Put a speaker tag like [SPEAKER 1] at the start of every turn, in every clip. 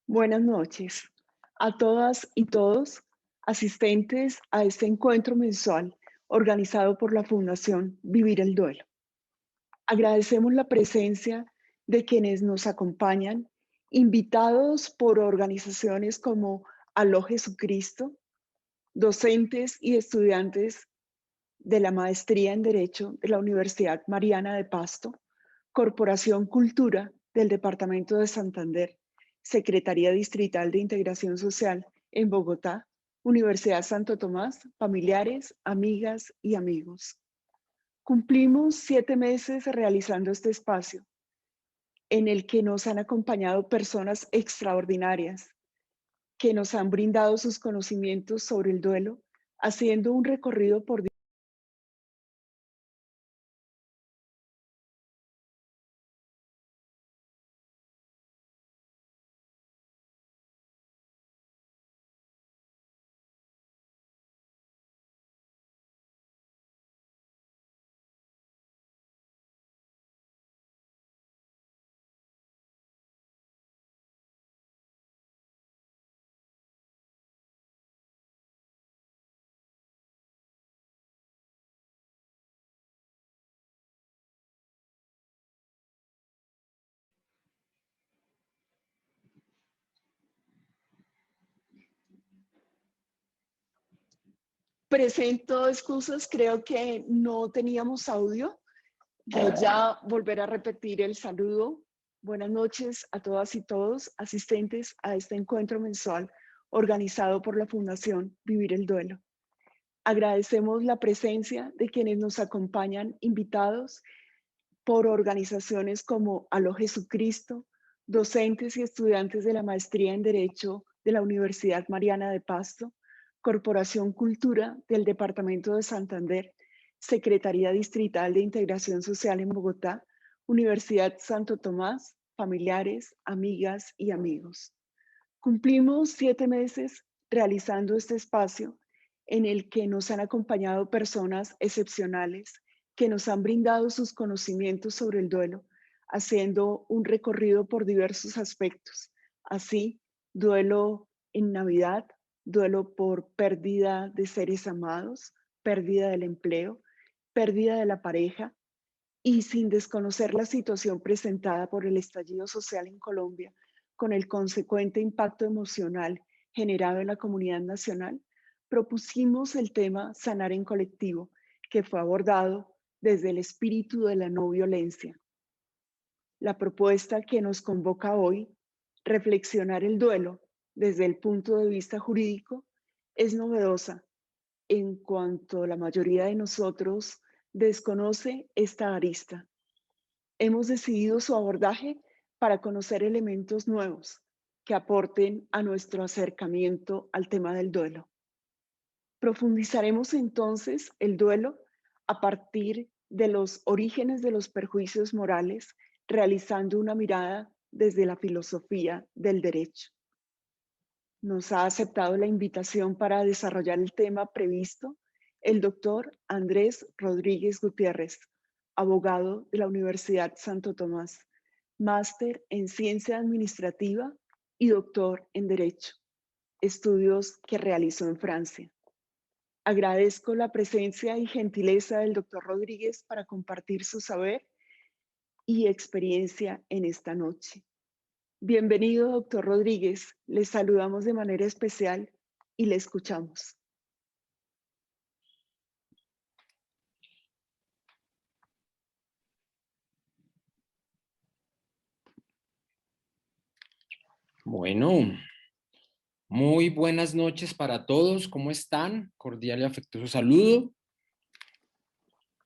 [SPEAKER 1] Buenas noches a todas y todos asistentes a este encuentro mensual organizado por la Fundación Vivir el Duelo. Agradecemos la presencia de quienes nos acompañan, invitados por organizaciones como Aló Jesucristo, docentes y estudiantes de la Maestría en Derecho de la Universidad Mariana de Pasto, Corporación Cultura del Departamento de Santander, Secretaría Distrital de Integración Social en Bogotá, Universidad Santo Tomás, familiares, amigas y amigos. Cumplimos 7 meses realizando este espacio en el que nos han acompañado personas extraordinarias que nos han brindado sus conocimientos sobre el duelo, haciendo un recorrido por presento excusas, creo que no teníamos audio. Voy a volver a repetir el saludo. Buenas noches a todas y todos asistentes a este encuentro mensual organizado por la Fundación Vivir el Duelo. Agradecemos la presencia de quienes nos acompañan invitados por organizaciones como Aló Jesucristo, docentes y estudiantes de la Maestría en Derecho de la Universidad Mariana de Pasto, Corporación Cultura del Departamento de Santander, Secretaría Distrital de Integración Social en Bogotá, Universidad Santo Tomás, familiares, amigas y amigos. Cumplimos 7 meses realizando este espacio en el que nos han acompañado personas excepcionales que nos han brindado sus conocimientos sobre el duelo, haciendo un recorrido por diversos aspectos. Así, duelo en Navidad, duelo por pérdida de seres amados, pérdida del empleo, pérdida de la pareja, y sin desconocer la situación presentada por el estallido social en Colombia, con el consecuente impacto emocional generado en la comunidad nacional, propusimos el tema Sanar en Colectivo, que fue abordado desde el espíritu de la no violencia. La propuesta que nos convoca hoy, reflexionar el duelo desde el punto de vista jurídico, es novedosa en cuanto la mayoría de nosotros desconoce esta arista. Hemos decidido su abordaje para conocer elementos nuevos que aporten a nuestro acercamiento al tema del duelo. Profundizaremos entonces el duelo a partir de los orígenes de los perjuicios morales, realizando una mirada desde la filosofía del derecho. Nos ha aceptado la invitación para desarrollar el tema previsto el doctor Andrés Rodríguez Gutiérrez, abogado de la Universidad Santo Tomás, máster en Ciencia Administrativa y doctor en Derecho, estudios que realizó en Francia. Agradezco la presencia y gentileza del doctor Rodríguez para compartir su saber y experiencia en esta noche. Bienvenido, doctor Rodríguez. Le saludamos de manera especial y le escuchamos.
[SPEAKER 2] Bueno, muy buenas noches para todos. ¿Cómo están? Cordial y afectuoso saludo.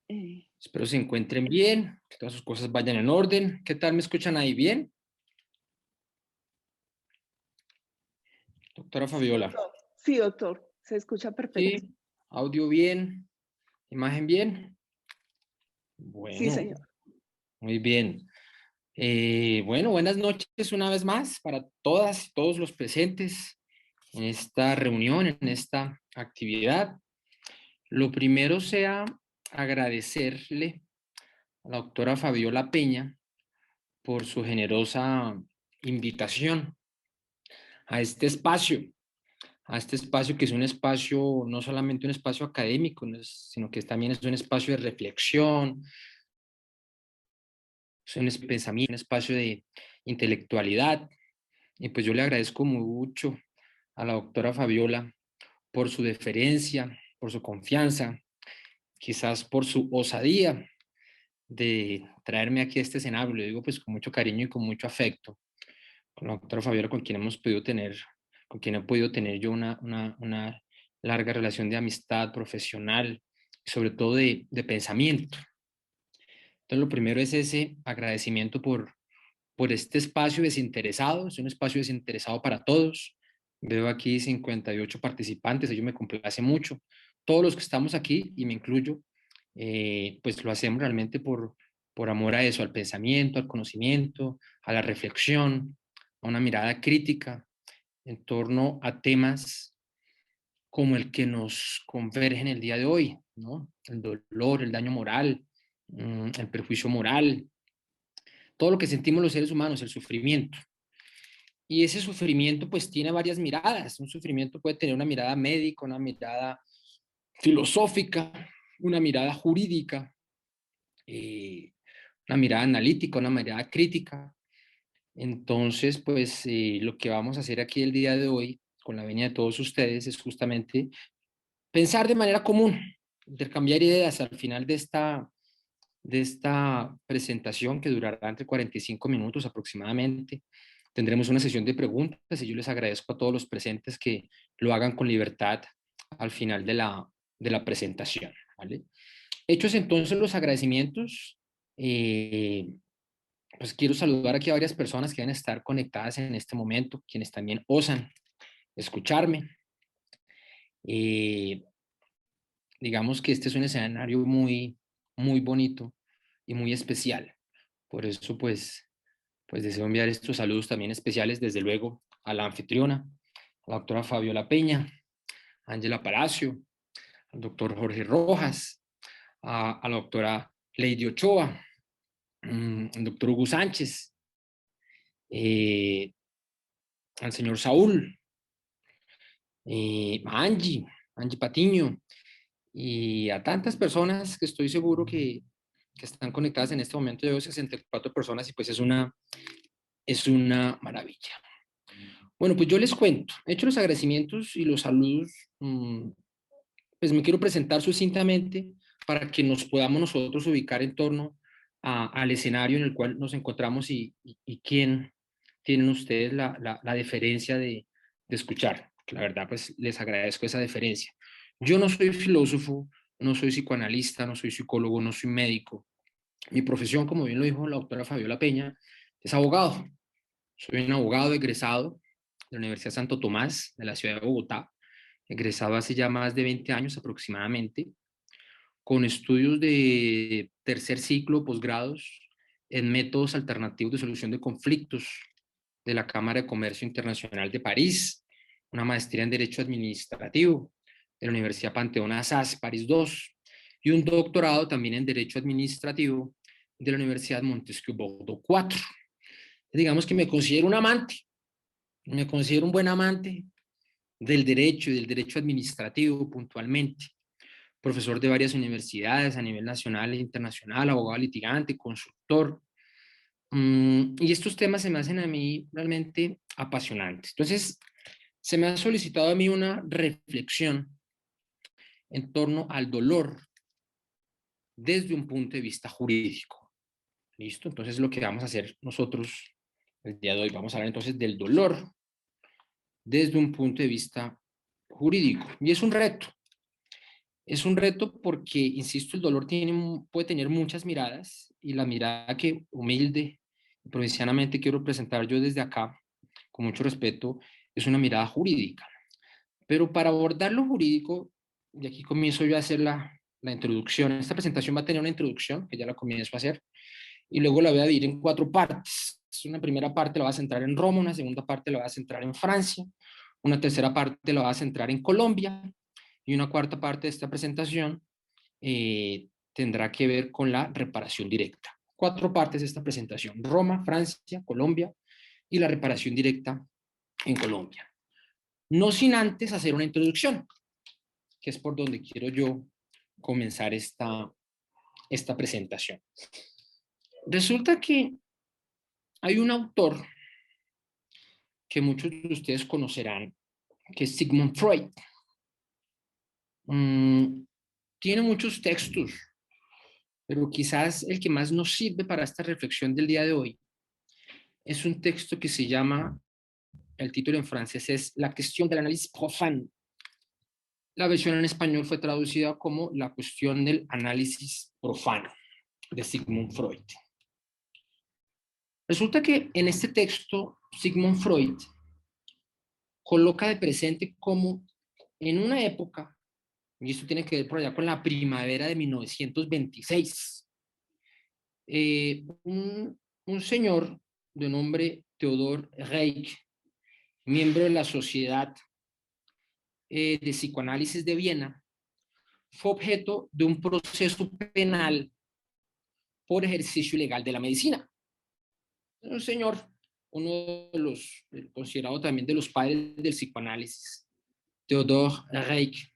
[SPEAKER 2] Espero se encuentren bien, que todas sus cosas vayan en orden. ¿Qué tal? ¿Me escuchan ahí bien? Doctora Fabiola.
[SPEAKER 1] Sí, doctor. Se escucha perfecto.
[SPEAKER 2] Sí, audio bien, imagen bien.
[SPEAKER 1] Sí,
[SPEAKER 2] Bueno,
[SPEAKER 1] señor.
[SPEAKER 2] muy bien. Bueno, buenas noches una vez más para todas y todos los presentes en esta reunión, en esta actividad. Lo primero sea agradecerle a la doctora Fabiola Peña por su generosa invitación. a este espacio, que es un espacio, no solamente un espacio académico, sino que también es un espacio de reflexión, es un pensamiento, un espacio de intelectualidad. Y pues yo le agradezco mucho a la doctora Fabiola por su deferencia, por su confianza, quizás por su osadía de traerme aquí a este escenario. Le digo pues con mucho cariño y con mucho afecto. Con la doctora Fabiola, con quien he podido tener yo una larga relación de amistad profesional y sobre todo de pensamiento. Entonces, lo primero es ese agradecimiento por este espacio desinteresado. Es un espacio desinteresado para todos. Veo aquí 58 participantes, ello me complace mucho. Todos los que estamos aquí, y me incluyo, pues lo hacemos realmente por amor a eso, al pensamiento, al conocimiento, a la reflexión, a una mirada crítica en torno a temas como el que nos converge en el día de hoy, ¿no? El dolor, el daño moral, el perjuicio moral, todo lo que sentimos los seres humanos, el sufrimiento. Y ese sufrimiento pues tiene varias miradas. Un sufrimiento puede tener una mirada médica, una mirada filosófica, una mirada jurídica, una mirada analítica, una mirada crítica. Entonces, pues lo que vamos a hacer aquí el día de hoy, con la venia de todos ustedes, es justamente pensar de manera común, intercambiar ideas al final de esta presentación que durará entre 45 minutos aproximadamente. Tendremos una sesión de preguntas y yo les agradezco a todos los presentes que lo hagan con libertad al final de la presentación, ¿vale? Hechos entonces los agradecimientos, pues quiero saludar aquí a varias personas que van a estar conectadas en este momento, quienes también osan escucharme. Digamos que este es un escenario muy bonito y muy especial. Por eso, pues deseo enviar estos saludos también especiales, desde luego, a la anfitriona, a la doctora Fabiola Peña, a Ángela Palacio, al doctor Jorge Rojas, a la doctora Lady Ochoa, al doctor Hugo Sánchez, al señor Saúl, a Angie Patiño, y a tantas personas que estoy seguro que están conectadas en este momento. Yo veo 64 personas y pues es una maravilla. Bueno, pues yo les cuento. Hecho los agradecimientos y los saludos, pues me quiero presentar sucintamente para que nos podamos nosotros ubicar en torno al escenario en el cual nos encontramos y quién tienen ustedes la deferencia de escuchar. La verdad, pues les agradezco esa deferencia. Yo no soy filósofo, no soy psicoanalista, no soy psicólogo, no soy médico. Mi profesión, como bien lo dijo la doctora Fabiola Peña, es abogado. Soy un abogado egresado de la Universidad Santo Tomás de la ciudad de Bogotá, egresado hace ya más de 20 años aproximadamente, con estudios de tercer ciclo, posgrados en métodos alternativos de solución de conflictos de la Cámara de Comercio Internacional de París, una maestría en Derecho Administrativo de la Universidad Panteón Assas, París II, y un doctorado también en Derecho Administrativo de la Universidad Montesquieu Bordeaux 4. Digamos que me considero un amante, me considero un buen amante del derecho y del derecho administrativo puntualmente. Profesor de varias universidades a nivel nacional e internacional, abogado litigante, consultor. Y estos temas se me hacen a mí realmente apasionantes. Entonces, se me ha solicitado a mí una reflexión en torno al dolor desde un punto de vista jurídico. ¿Listo? Entonces, lo que vamos a hacer nosotros el día de hoy, vamos a hablar entonces del dolor desde un punto de vista jurídico. Y es un reto. Es un reto porque, insisto, el dolor puede tener muchas miradas y la mirada que humilde y provincianamente quiero presentar yo desde acá, con mucho respeto, es una mirada jurídica. Pero para abordar lo jurídico, y aquí comienzo yo a hacer la introducción. Esta presentación va a tener una introducción, que ya la comienzo a hacer, y luego la voy a dividir en 4 partes. Una primera parte la va a centrar en Roma, una segunda parte la va a centrar en Francia, una tercera parte la va a centrar en Colombia, y una cuarta parte de esta presentación tendrá que ver con la reparación directa. 4 partes de esta presentación: Roma, Francia, Colombia y la reparación directa en Colombia. No sin antes hacer una introducción, que es por donde quiero yo comenzar esta presentación. Resulta que hay un autor que muchos de ustedes conocerán, que es Sigmund Freud. Tiene muchos textos, pero quizás el que más nos sirve para esta reflexión del día de hoy es un texto que se llama, el título en francés es La cuestión del análisis profano. La versión en español fue traducida como La cuestión del análisis profano, de Sigmund Freud. Resulta que en este texto, Sigmund Freud coloca de presente como en una época, y esto tiene que ver por allá con la primavera de 1926, un señor de nombre Theodor Reik, miembro de la Sociedad de Psicoanálisis de Viena, fue objeto de un proceso penal por ejercicio ilegal de la medicina. Un señor, uno de los, considerado también de los padres del psicoanálisis, Theodor Reik,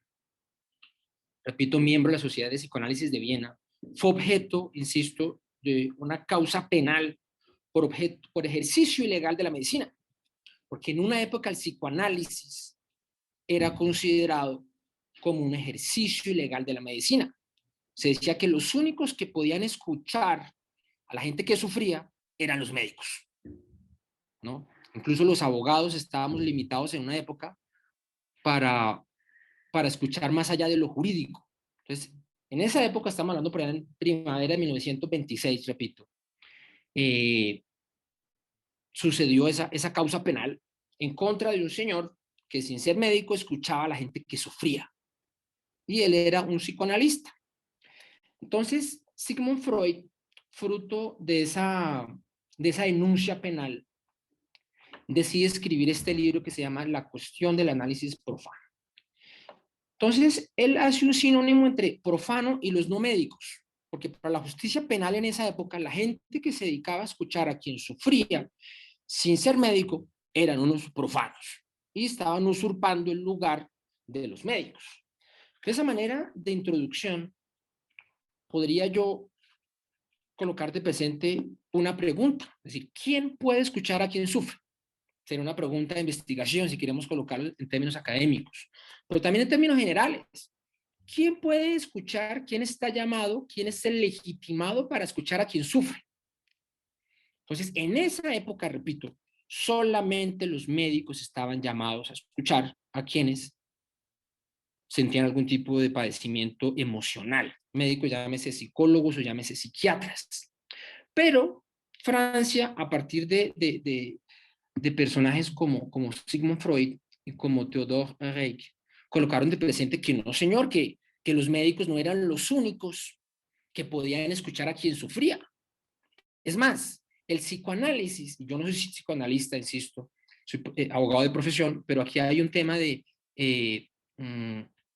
[SPEAKER 2] repito, miembro de la Sociedad de Psicoanálisis de Viena, fue objeto, insisto, de una causa penal por ejercicio ilegal de la medicina, porque en una época el psicoanálisis era considerado como un ejercicio ilegal de la medicina. Se decía que los únicos que podían escuchar a la gente que sufría eran los médicos, ¿no? Incluso los abogados estábamos limitados en una época para escuchar más allá de lo jurídico. Entonces, en esa época, estamos hablando por allá en primavera de 1926, repito, sucedió esa causa penal en contra de un señor que sin ser médico escuchaba a la gente que sufría. Y él era un psicoanalista. Entonces, Sigmund Freud, fruto de esa denuncia penal, decide escribir este libro que se llama La cuestión del análisis profano. Entonces, él hace un sinónimo entre profano y los no médicos, porque para la justicia penal en esa época, la gente que se dedicaba a escuchar a quien sufría sin ser médico eran unos profanos y estaban usurpando el lugar de los médicos. De esa manera de introducción, podría yo colocar de presente una pregunta, es decir, ¿quién puede escuchar a quien sufre? Sería una pregunta de investigación si queremos colocarlo en términos académicos, pero también en términos generales. ¿Quién puede escuchar? ¿Quién está llamado? ¿Quién es el legitimado para escuchar a quien sufre? Entonces, en esa época, repito, solamente los médicos estaban llamados a escuchar a quienes sentían algún tipo de padecimiento emocional. Médicos, llámese psicólogos o llámese psiquiatras. Pero Francia, a partir de personajes como Sigmund Freud y como Theodor Reik, colocaron de presente que no, señor, que los médicos no eran los únicos que podían escuchar a quien sufría. Es más, el psicoanálisis, yo no soy psicoanalista, insisto, soy abogado de profesión, pero aquí hay un tema de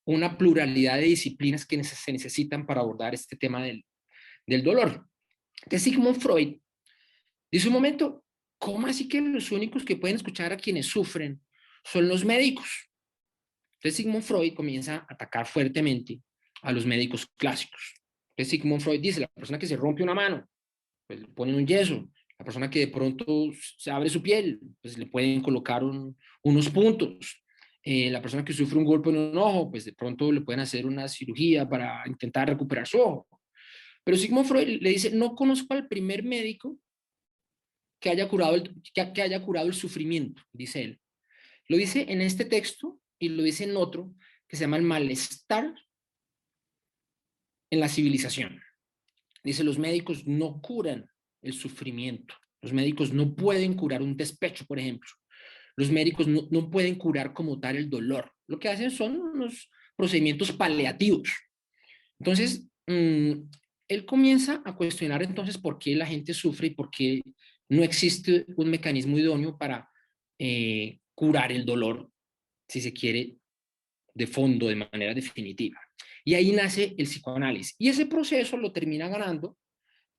[SPEAKER 2] una pluralidad de disciplinas que se necesitan para abordar este tema del dolor. De Sigmund Freud dice un momento, ¿cómo así que los únicos que pueden escuchar a quienes sufren son los médicos? Entonces Sigmund Freud comienza a atacar fuertemente a los médicos clásicos. Entonces Sigmund Freud dice, la persona que se rompe una mano, pues le ponen un yeso. La persona que de pronto se abre su piel, pues le pueden colocar unos puntos. La persona que sufre un golpe en un ojo, pues de pronto le pueden hacer una cirugía para intentar recuperar su ojo. Pero Sigmund Freud le dice, no conozco al primer médico que haya curado el sufrimiento, dice él. Lo dice en este texto y lo dice en otro que se llama El malestar en la civilización. Dice, los médicos no curan el sufrimiento. Los médicos no pueden curar un despecho, por ejemplo. Los médicos no pueden curar como tal el dolor. Lo que hacen son unos procedimientos paliativos. Entonces, él comienza a cuestionar entonces por qué la gente sufre y por qué no existe un mecanismo idóneo para curar el dolor, si se quiere, de fondo, de manera definitiva. Y ahí nace el psicoanálisis. Y ese proceso lo termina ganando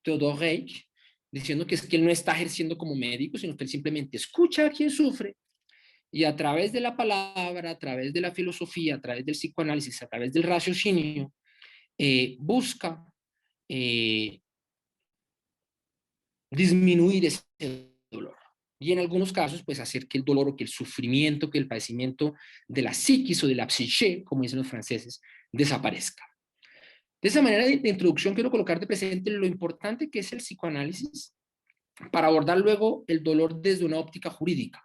[SPEAKER 2] Theodor Reik, diciendo que es que él no está ejerciendo como médico, sino que él simplemente escucha a quien sufre Y a través de la palabra, a través de la filosofía, a través del psicoanálisis, a través del raciocinio, busca disminuir ese dolor. Y en algunos casos, pues hacer que el dolor o que el sufrimiento, que el padecimiento de la psiquis o de la psyché, como dicen los franceses, desaparezca. De esa manera de introducción quiero colocar de presente lo importante que es el psicoanálisis para abordar luego el dolor desde una óptica jurídica.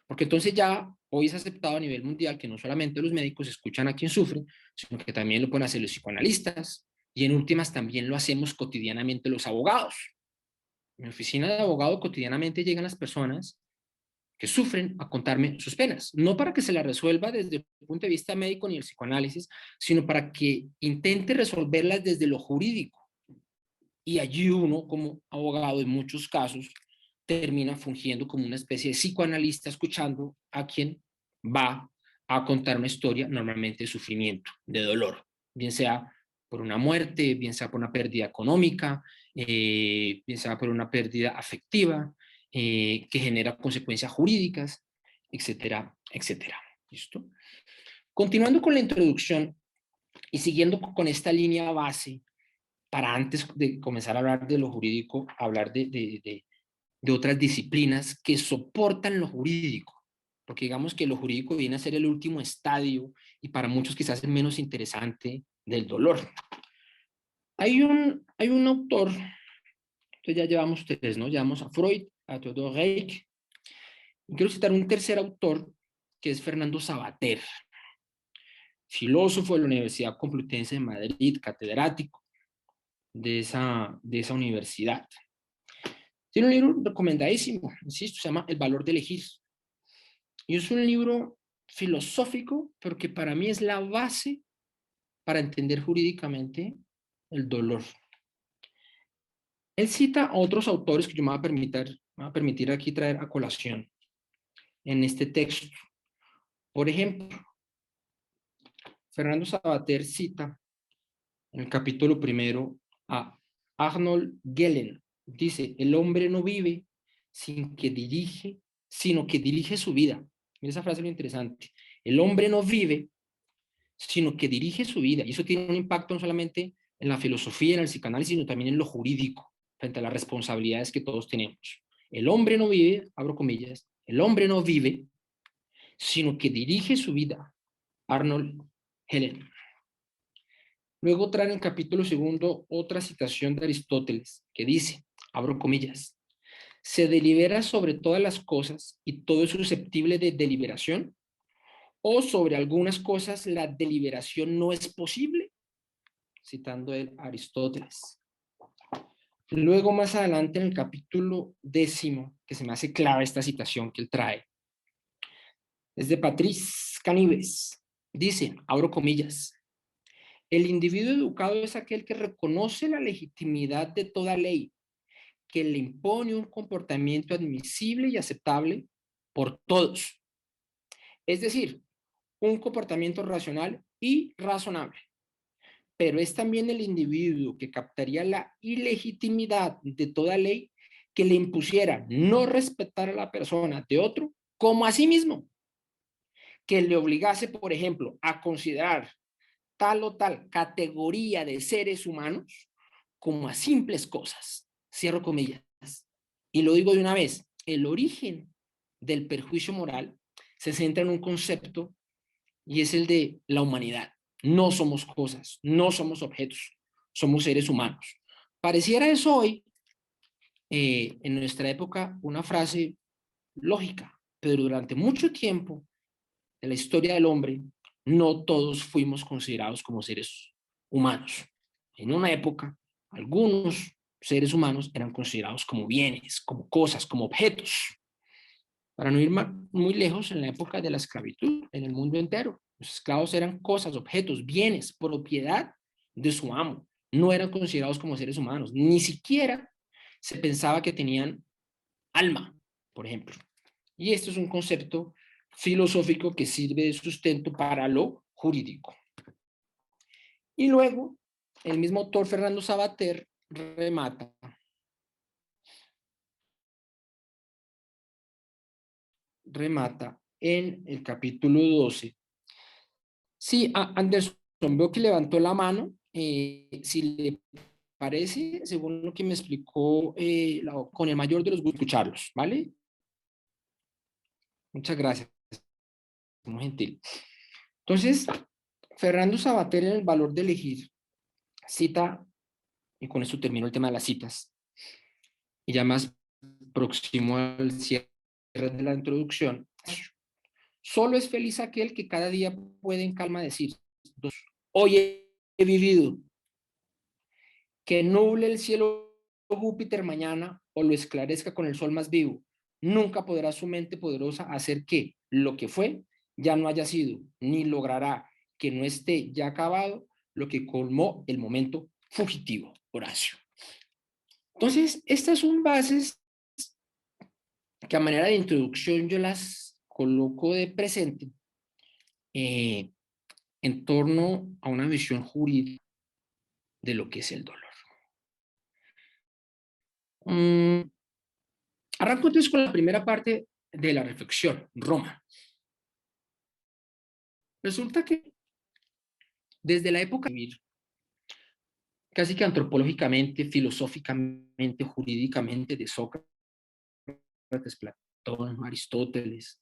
[SPEAKER 2] Porque entonces ya hoy es aceptado a nivel mundial que no solamente los médicos escuchan a quien sufre, sino que también lo pueden hacer los psicoanalistas y en últimas también lo hacemos cotidianamente los abogados. En mi oficina de abogado cotidianamente llegan las personas que sufren a contarme sus penas, no para que se las resuelva desde el punto de vista médico ni el psicoanálisis, sino para que intente resolverlas desde lo jurídico. Y allí uno, como abogado, en muchos casos, termina fungiendo como una especie de psicoanalista escuchando a quien va a contar una historia normalmente de sufrimiento, de dolor, bien sea por una muerte, bien sea por una pérdida económica, bien sea por una pérdida afectiva, que genera consecuencias jurídicas, etcétera, etcétera. ¿Listo? Continuando con la introducción y siguiendo con esta línea base, para antes de comenzar a hablar de lo jurídico, hablar de otras disciplinas que soportan lo jurídico, porque digamos que lo jurídico viene a ser el último estadio y para muchos quizás el menos interesante del dolor. Hay un autor, entonces ya llevamos tres, ¿no? Llevamos a Freud, a Theodor Reich, y quiero citar un tercer autor que es Fernando Savater, filósofo de la Universidad Complutense de Madrid, catedrático de esa universidad. Tiene un libro recomendadísimo, insisto, se llama El valor de elegir. Y es un libro filosófico, pero que para mí es la base para entender jurídicamente el dolor. Él cita a otros autores que yo me voy a permitir aquí traer a colación en este texto. Por ejemplo, Fernando Savater cita en el capítulo primero a Arnold Gehlen. Dice, el hombre no vive sin que dirige, sino que dirige su vida. Mira esa frase, lo interesante. El hombre no vive, sino que dirige su vida. Y eso tiene un impacto no solamente en la filosofía, en el psicoanálisis, sino también en lo jurídico, frente a las responsabilidades que todos tenemos. El hombre no vive, abro comillas, el hombre no vive, sino que dirige su vida. Arnold Gehlen. Luego trae en el capítulo segundo otra citación de Aristóteles que dice, abro comillas, se delibera sobre todas las cosas y todo es susceptible de deliberación, o sobre algunas cosas la deliberación no es posible, citando a Aristóteles. Luego más adelante en el capítulo 10, que se me hace clave esta citación que él trae, es de Patrice Canibes, dice, abro comillas, el individuo educado es aquel que reconoce la legitimidad de toda ley, que le impone un comportamiento admisible y aceptable por todos. Es decir, un comportamiento racional y razonable. Pero es también el individuo que captaría la ilegitimidad de toda ley que le impusiera no respetar a la persona de otro como a sí mismo, que le obligase, por ejemplo, a considerar tal o tal categoría de seres humanos como a simples cosas. Cierro comillas. Y lo digo de una vez, el origen del perjuicio moral se centra en un concepto y es el de la humanidad. No somos cosas, no somos objetos, somos seres humanos. Pareciera eso hoy, en nuestra época, una frase lógica, pero durante mucho tiempo de la historia del hombre, no todos fuimos considerados como seres humanos. En una época, algunos seres humanos eran considerados como bienes, como cosas, como objetos. Para no ir muy lejos, en la época de la esclavitud, en el mundo entero, los esclavos eran cosas, objetos, bienes, propiedad de su amo. No eran considerados como seres humanos. Ni siquiera se pensaba que tenían alma, por ejemplo. Y esto es un concepto filosófico que sirve de sustento para lo jurídico. Y luego, el mismo autor Fernando Savater remata en el capítulo 12. Sí, Anderson, veo que levantó la mano. Si le parece, según lo que me explicó, con el mayor de los gustos, escucharlos, ¿vale? Muchas gracias, muy gentil. Entonces, Fernando Savater en El valor de elegir, cita, y con esto termino el tema de las citas, y ya más próximo al cierre de la introducción. Solo es feliz aquel que cada día puede en calma decir, hoy he vivido, que nuble el cielo Júpiter mañana o lo esclarezca con el sol más vivo. Nunca podrá su mente poderosa hacer que lo que fue ya no haya sido, ni logrará que no esté ya acabado lo que colmó el momento fugitivo. Horacio. Entonces, estas son bases que a manera de introducción yo las coloco de presente en torno a una visión jurídica de lo que es el dolor. Arranco entonces con la primera parte de la reflexión, Roma. Resulta que desde la época de vivir, casi que antropológicamente, filosóficamente, jurídicamente, de Sócrates, Platón, Aristóteles,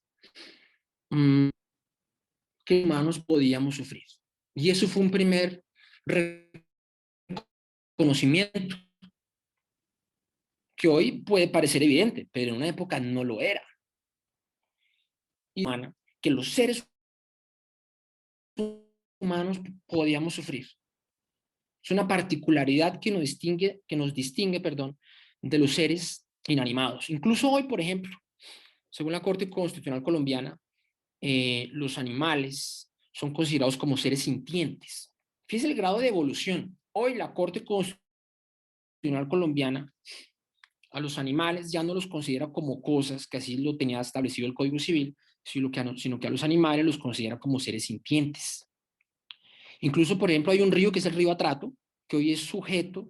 [SPEAKER 2] que humanos podíamos sufrir. Y eso fue un primer reconocimiento que hoy puede parecer evidente, pero en una época no lo era. Y humana, que los seres humanos podíamos sufrir. Es una particularidad que nos distingue, de los seres inanimados. Incluso hoy, por ejemplo, según la Corte Constitucional Colombiana, los animales son considerados como seres sintientes. Fíjese el grado de evolución. Hoy la Corte Constitucional Colombiana a los animales ya no los considera como cosas, que así lo tenía establecido el Código Civil, sino que a los animales los considera como seres sintientes. Incluso, por ejemplo, hay un río que es el río Atrato, que hoy es sujeto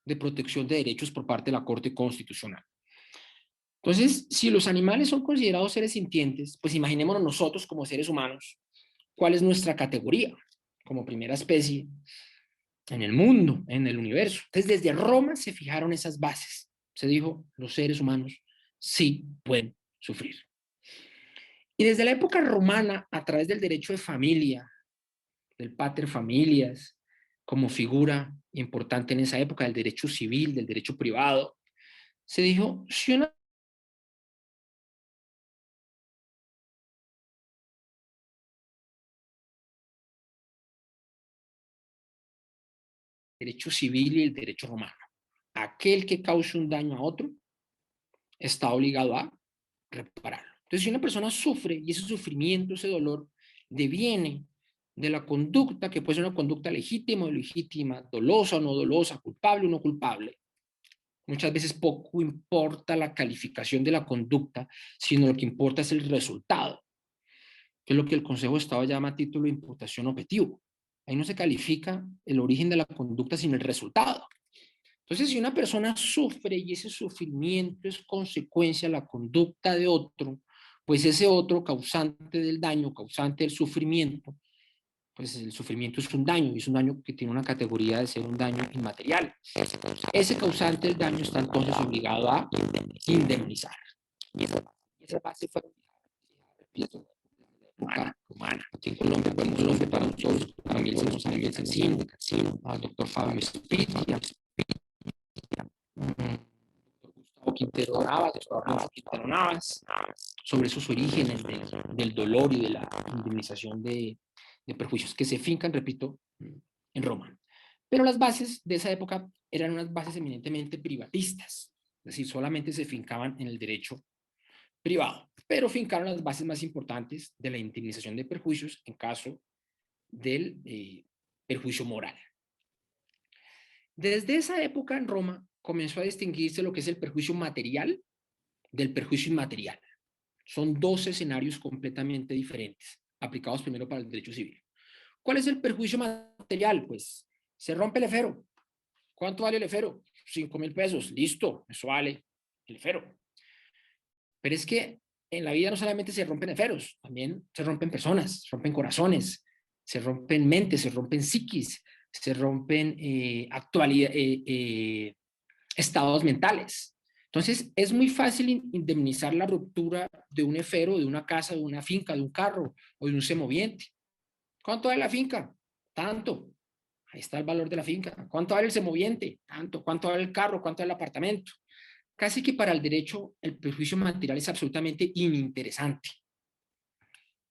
[SPEAKER 2] de protección de derechos por parte de la Corte Constitucional. Entonces, si los animales son considerados seres sintientes, pues imaginémonos nosotros como seres humanos, ¿cuál es nuestra categoría como primera especie en el mundo, en el universo? Entonces, desde Roma se fijaron esas bases. Se dijo, los seres humanos sí pueden sufrir. Y desde la época romana, a través del derecho de familia, del pater familias, como figura importante en esa época, del derecho civil, del derecho privado, se dijo, si una derecho civil y el derecho romano, aquel que cause un daño a otro está obligado a repararlo. Entonces, si una persona sufre y ese sufrimiento, ese dolor, deviene de la conducta, que puede ser una conducta legítima o ilegítima, dolosa o no dolosa, culpable o no culpable, muchas veces poco importa la calificación de la conducta, sino lo que importa es el resultado, que es lo que el Consejo de Estado llama a título de imputación objetivo. Ahí no se califica el origen de la conducta, sino el resultado. Entonces, si una persona sufre y ese sufrimiento es consecuencia de la conducta de otro, pues ese otro causante del daño, causante del sufrimiento, pues el sufrimiento es un daño, y es un daño que tiene una categoría de ser un daño inmaterial. Ese causante del daño está entonces obligado a indemnizar. Y esa base fue humana. Aquí en Colombia, pues, Colombia para nosotros también se nos también al doctor Fabio Spitia, Gustavo Quintero Navas, sobre esos orígenes del dolor y de la indemnización de perjuicios que se fincan, repito, en Roma. Pero las bases de esa época eran unas bases eminentemente privatistas, es decir, solamente se fincaban en el derecho privado, pero fincaron las bases más importantes de la indemnización de perjuicios en caso del perjuicio moral. Desde esa época en Roma comenzó a distinguirse lo que es el perjuicio material del perjuicio inmaterial. Son dos escenarios completamente diferentes, aplicados primero para el derecho civil. ¿Cuál es el perjuicio material? Pues se rompe el efero. ¿Cuánto vale el efero? 5.000 pesos. Listo, eso vale el efero. Pero es que en la vida no solamente se rompen esferos, también se rompen personas, se rompen corazones, se rompen mentes, se rompen psiquis, se rompen estados mentales. Entonces, es muy fácil indemnizar la ruptura de un esfero, de una casa, de una finca, de un carro o de un semoviente. ¿Cuánto vale la finca? Tanto. Ahí está el valor de la finca. ¿Cuánto vale el semoviente? Tanto. ¿Cuánto vale el carro? ¿Cuánto vale el apartamento? Casi que para el derecho el perjuicio material es absolutamente ininteresante.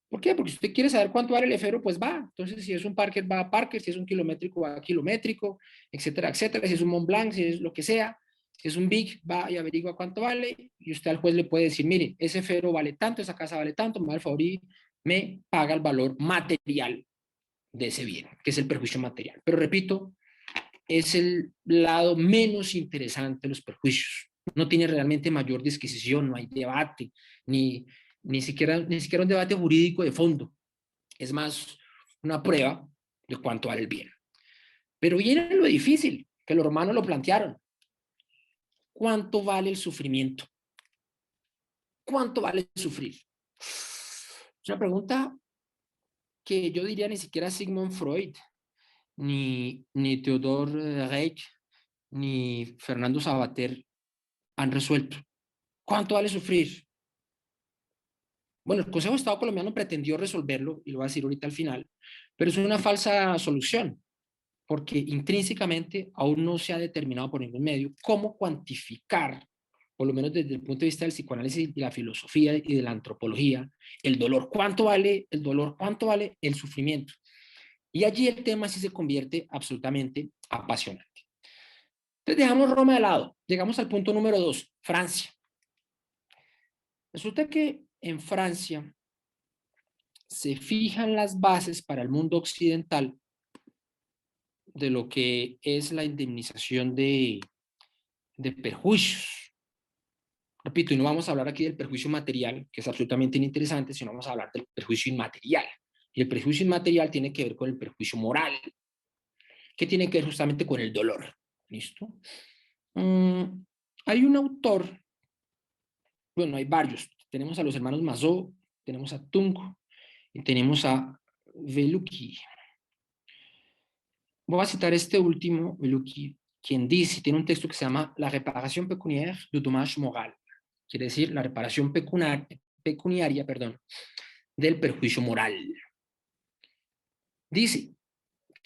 [SPEAKER 2] ¿Por qué? Porque si usted quiere saber cuánto vale el esfero, pues va. Entonces, si es un Parker, va a Parker, si es un kilométrico, va a kilométrico, etcétera, etcétera. Si es un Mont Blanc, si es lo que sea, si es un Big, va y averigua cuánto vale, y usted al juez le puede decir, mire, ese esfero vale tanto, esa casa vale tanto, me da el favor y me paga el valor material de ese bien, que es el perjuicio material. Pero repito, es el lado menos interesante de los perjuicios. No tiene realmente mayor disquisición, no hay debate, ni siquiera un debate jurídico de fondo. Es más una prueba de cuánto vale el bien. Pero viene lo difícil, que los romanos lo plantearon. ¿Cuánto vale el sufrimiento? ¿Cuánto vale sufrir? Es una pregunta que yo diría ni siquiera Sigmund Freud, ni Theodor Reich, ni Fernando Savater han resuelto. ¿Cuánto vale sufrir? Bueno, el Consejo de Estado colombiano pretendió resolverlo, y lo voy a decir ahorita al final, pero es una falsa solución, porque intrínsecamente aún no se ha determinado por ningún medio cómo cuantificar, por lo menos desde el punto de vista del psicoanálisis y la filosofía y de la antropología, el dolor. ¿Cuánto vale el dolor? ¿Cuánto vale el sufrimiento? Y allí el tema sí se convierte absolutamente apasionante. Entonces dejamos Roma de lado, llegamos al punto número 2, Francia. Resulta que en Francia se fijan las bases para el mundo occidental de lo que es la indemnización de perjuicios. Repito, y no vamos a hablar aquí del perjuicio material, que es absolutamente ininteresante, sino vamos a hablar del perjuicio inmaterial. Y el perjuicio inmaterial tiene que ver con el perjuicio moral, que tiene que ver justamente con el dolor. ¿Listo? Hay un autor, bueno, hay varios. Tenemos a los hermanos Mazot, tenemos a Tung y tenemos a Velucci. Voy a citar este último, Velucci, quien dice, tiene un texto que se llama La reparación pecuniaire du dommage moral. Quiere decir la reparación pecuniaria, del perjuicio moral. Dice,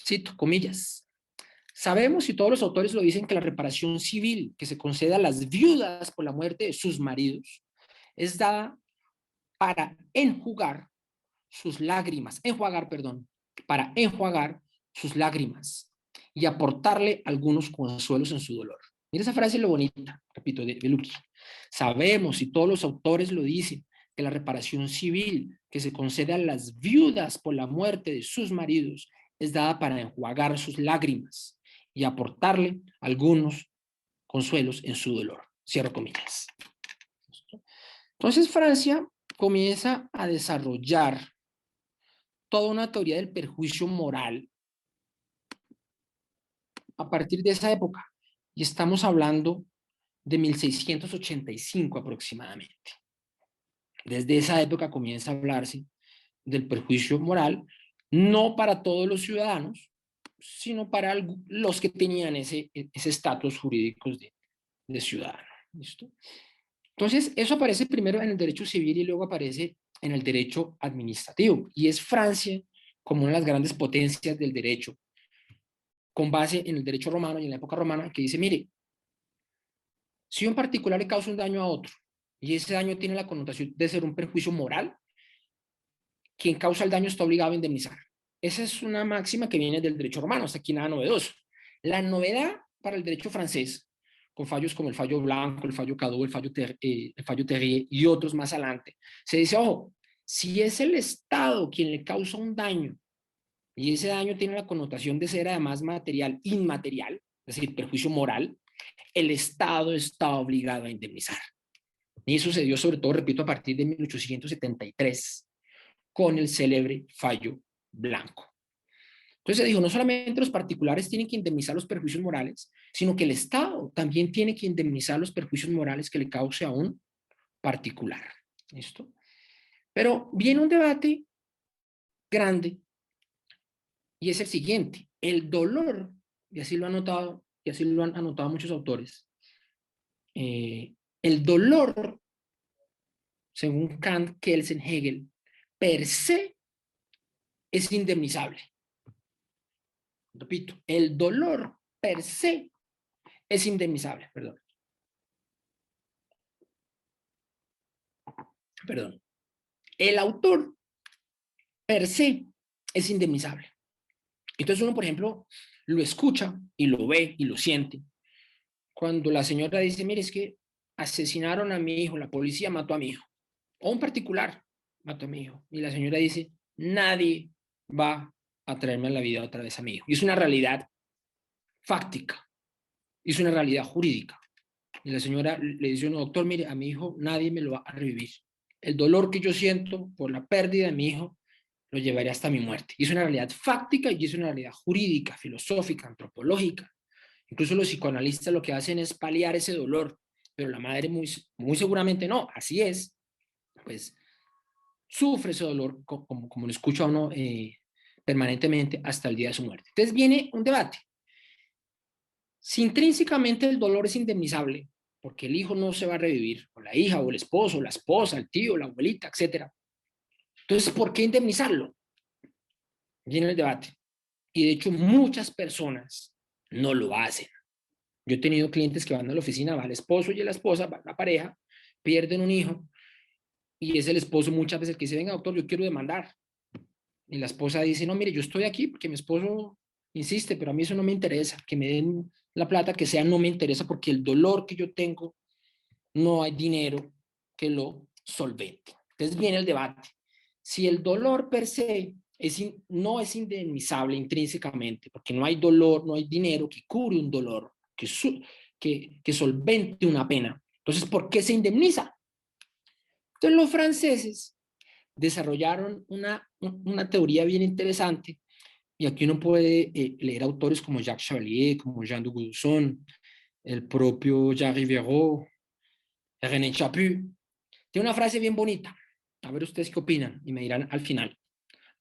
[SPEAKER 2] cito, comillas, sabemos y todos los autores lo dicen que la reparación civil que se concede a las viudas por la muerte de sus maridos es dada para enjuagar sus lágrimas, para enjuagar sus lágrimas y aportarle algunos consuelos en su dolor. Mira esa frase lo bonita, repito, de Velucci. Sabemos y todos los autores lo dicen que la reparación civil que se concede a las viudas por la muerte de sus maridos es dada para enjuagar sus lágrimas y aportarle algunos consuelos en su dolor. Cierro comillas. Entonces Francia comienza a desarrollar toda una teoría del perjuicio moral a partir de esa época. Y estamos hablando de 1685 aproximadamente. Desde esa época comienza a hablarse del perjuicio moral, no para todos los ciudadanos, sino para los que tenían ese estatus jurídico de ciudadano. ¿Listo? Entonces, eso aparece primero en el derecho civil y luego aparece en el derecho administrativo. Y es Francia como una de las grandes potencias del derecho, con base en el derecho romano y en la época romana, que dice, mire, si un particular le causa un daño a otro y ese daño tiene la connotación de ser un perjuicio moral, quien causa el daño está obligado a indemnizar. Esa es una máxima que viene del derecho romano, hasta aquí nada novedoso. La novedad para el derecho francés, con fallos como el fallo Blanco, el fallo Cadot, el fallo Terrier y otros más adelante, se dice, ojo, si es el Estado quien le causa un daño y ese daño tiene la connotación de ser además material, inmaterial, es decir, perjuicio moral, el Estado está obligado a indemnizar. Y eso se dio sobre todo, repito, a partir de 1873, con el célebre fallo Blanco. Entonces se dijo, no solamente los particulares tienen que indemnizar los perjuicios morales, sino que el Estado también tiene que indemnizar los perjuicios morales que le cause a un particular. ¿Listo? Pero viene un debate grande y es el siguiente. El dolor, y así lo han notado, y así lo han anotado muchos autores, el dolor, según Kant, Kelsen, Hegel, per se es indemnizable. Repito, el dolor per se es indemnizable, perdón. El autor per se es indemnizable. Entonces uno, por ejemplo, lo escucha y lo ve y lo siente. Cuando la señora dice, mire, es que asesinaron a mi hijo, la policía mató a mi hijo, o un particular mató a mi hijo, y la señora dice, nadie va a traerme a la vida otra vez a mi hijo. Y es una realidad fáctica, es una realidad jurídica. Y la señora le dice, no, doctor, mire, a mi hijo nadie me lo va a revivir. El dolor que yo siento por la pérdida de mi hijo lo llevaré hasta mi muerte. Y es una realidad fáctica y es una realidad jurídica, filosófica, antropológica. Incluso los psicoanalistas lo que hacen es paliar ese dolor, pero la madre muy seguramente no, así es, pues sufre ese dolor como lo escucha uno permanentemente hasta el día de su muerte. Entonces viene un debate. Si intrínsecamente el dolor es indemnizable, porque el hijo no se va a revivir, o la hija, o el esposo, o la esposa, el tío, la abuelita, etc. Entonces, ¿por qué indemnizarlo? Viene el debate. Y de hecho, muchas personas no lo hacen. Yo he tenido clientes que van a la oficina, va el esposo y la esposa, va la pareja, pierden un hijo, y es el esposo muchas veces el que dice, venga doctor, yo quiero demandar. Y la esposa dice, no, mire, yo estoy aquí porque mi esposo insiste, pero a mí eso no me interesa, que me den la plata que sea, no me interesa porque el dolor que yo tengo, no hay dinero que lo solvente. Entonces viene el debate. Si el dolor per se no es indemnizable intrínsecamente, porque no hay dolor, no hay dinero que cure un dolor, que solvente una pena, entonces, ¿por qué se indemniza? Entonces los franceses desarrollaron una teoría bien interesante, y aquí uno puede leer autores como Jacques Chevalier, como Jean de Gaudson, el propio Jacques Rivero, René Chaput. Tiene una frase bien bonita. A ver ustedes qué opinan y me dirán al final.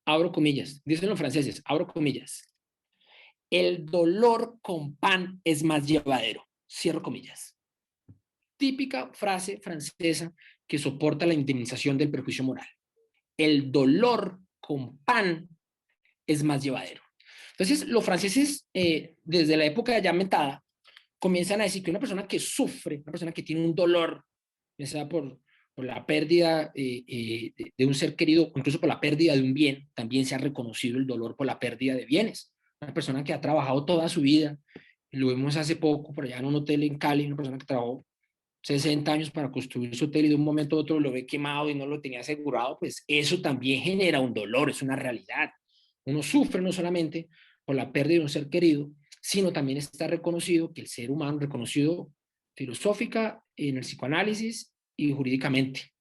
[SPEAKER 2] Abro comillas. Dicen los franceses, abro comillas. El dolor con pan es más llevadero. Cierro comillas. Típica frase francesa que soporta la indemnización del perjuicio moral. El dolor con pan es más llevadero. Entonces, los franceses, desde la época ya mentada, comienzan a decir que una persona que sufre, una persona que tiene un dolor, ya sea por la pérdida de un ser querido, incluso por la pérdida de un bien, también se ha reconocido el dolor por la pérdida de bienes. Una persona que ha trabajado toda su vida, lo vimos hace poco por allá en un hotel en Cali, una persona que trabajó 60 años para construir su hotel y de un momento a otro lo ve quemado y no lo tenía asegurado, pues eso también genera un dolor, es una realidad. Uno sufre no solamente por la pérdida de un ser querido, sino también está reconocido que el ser humano, reconocido filosófica, en el psicoanálisis y jurídicamente,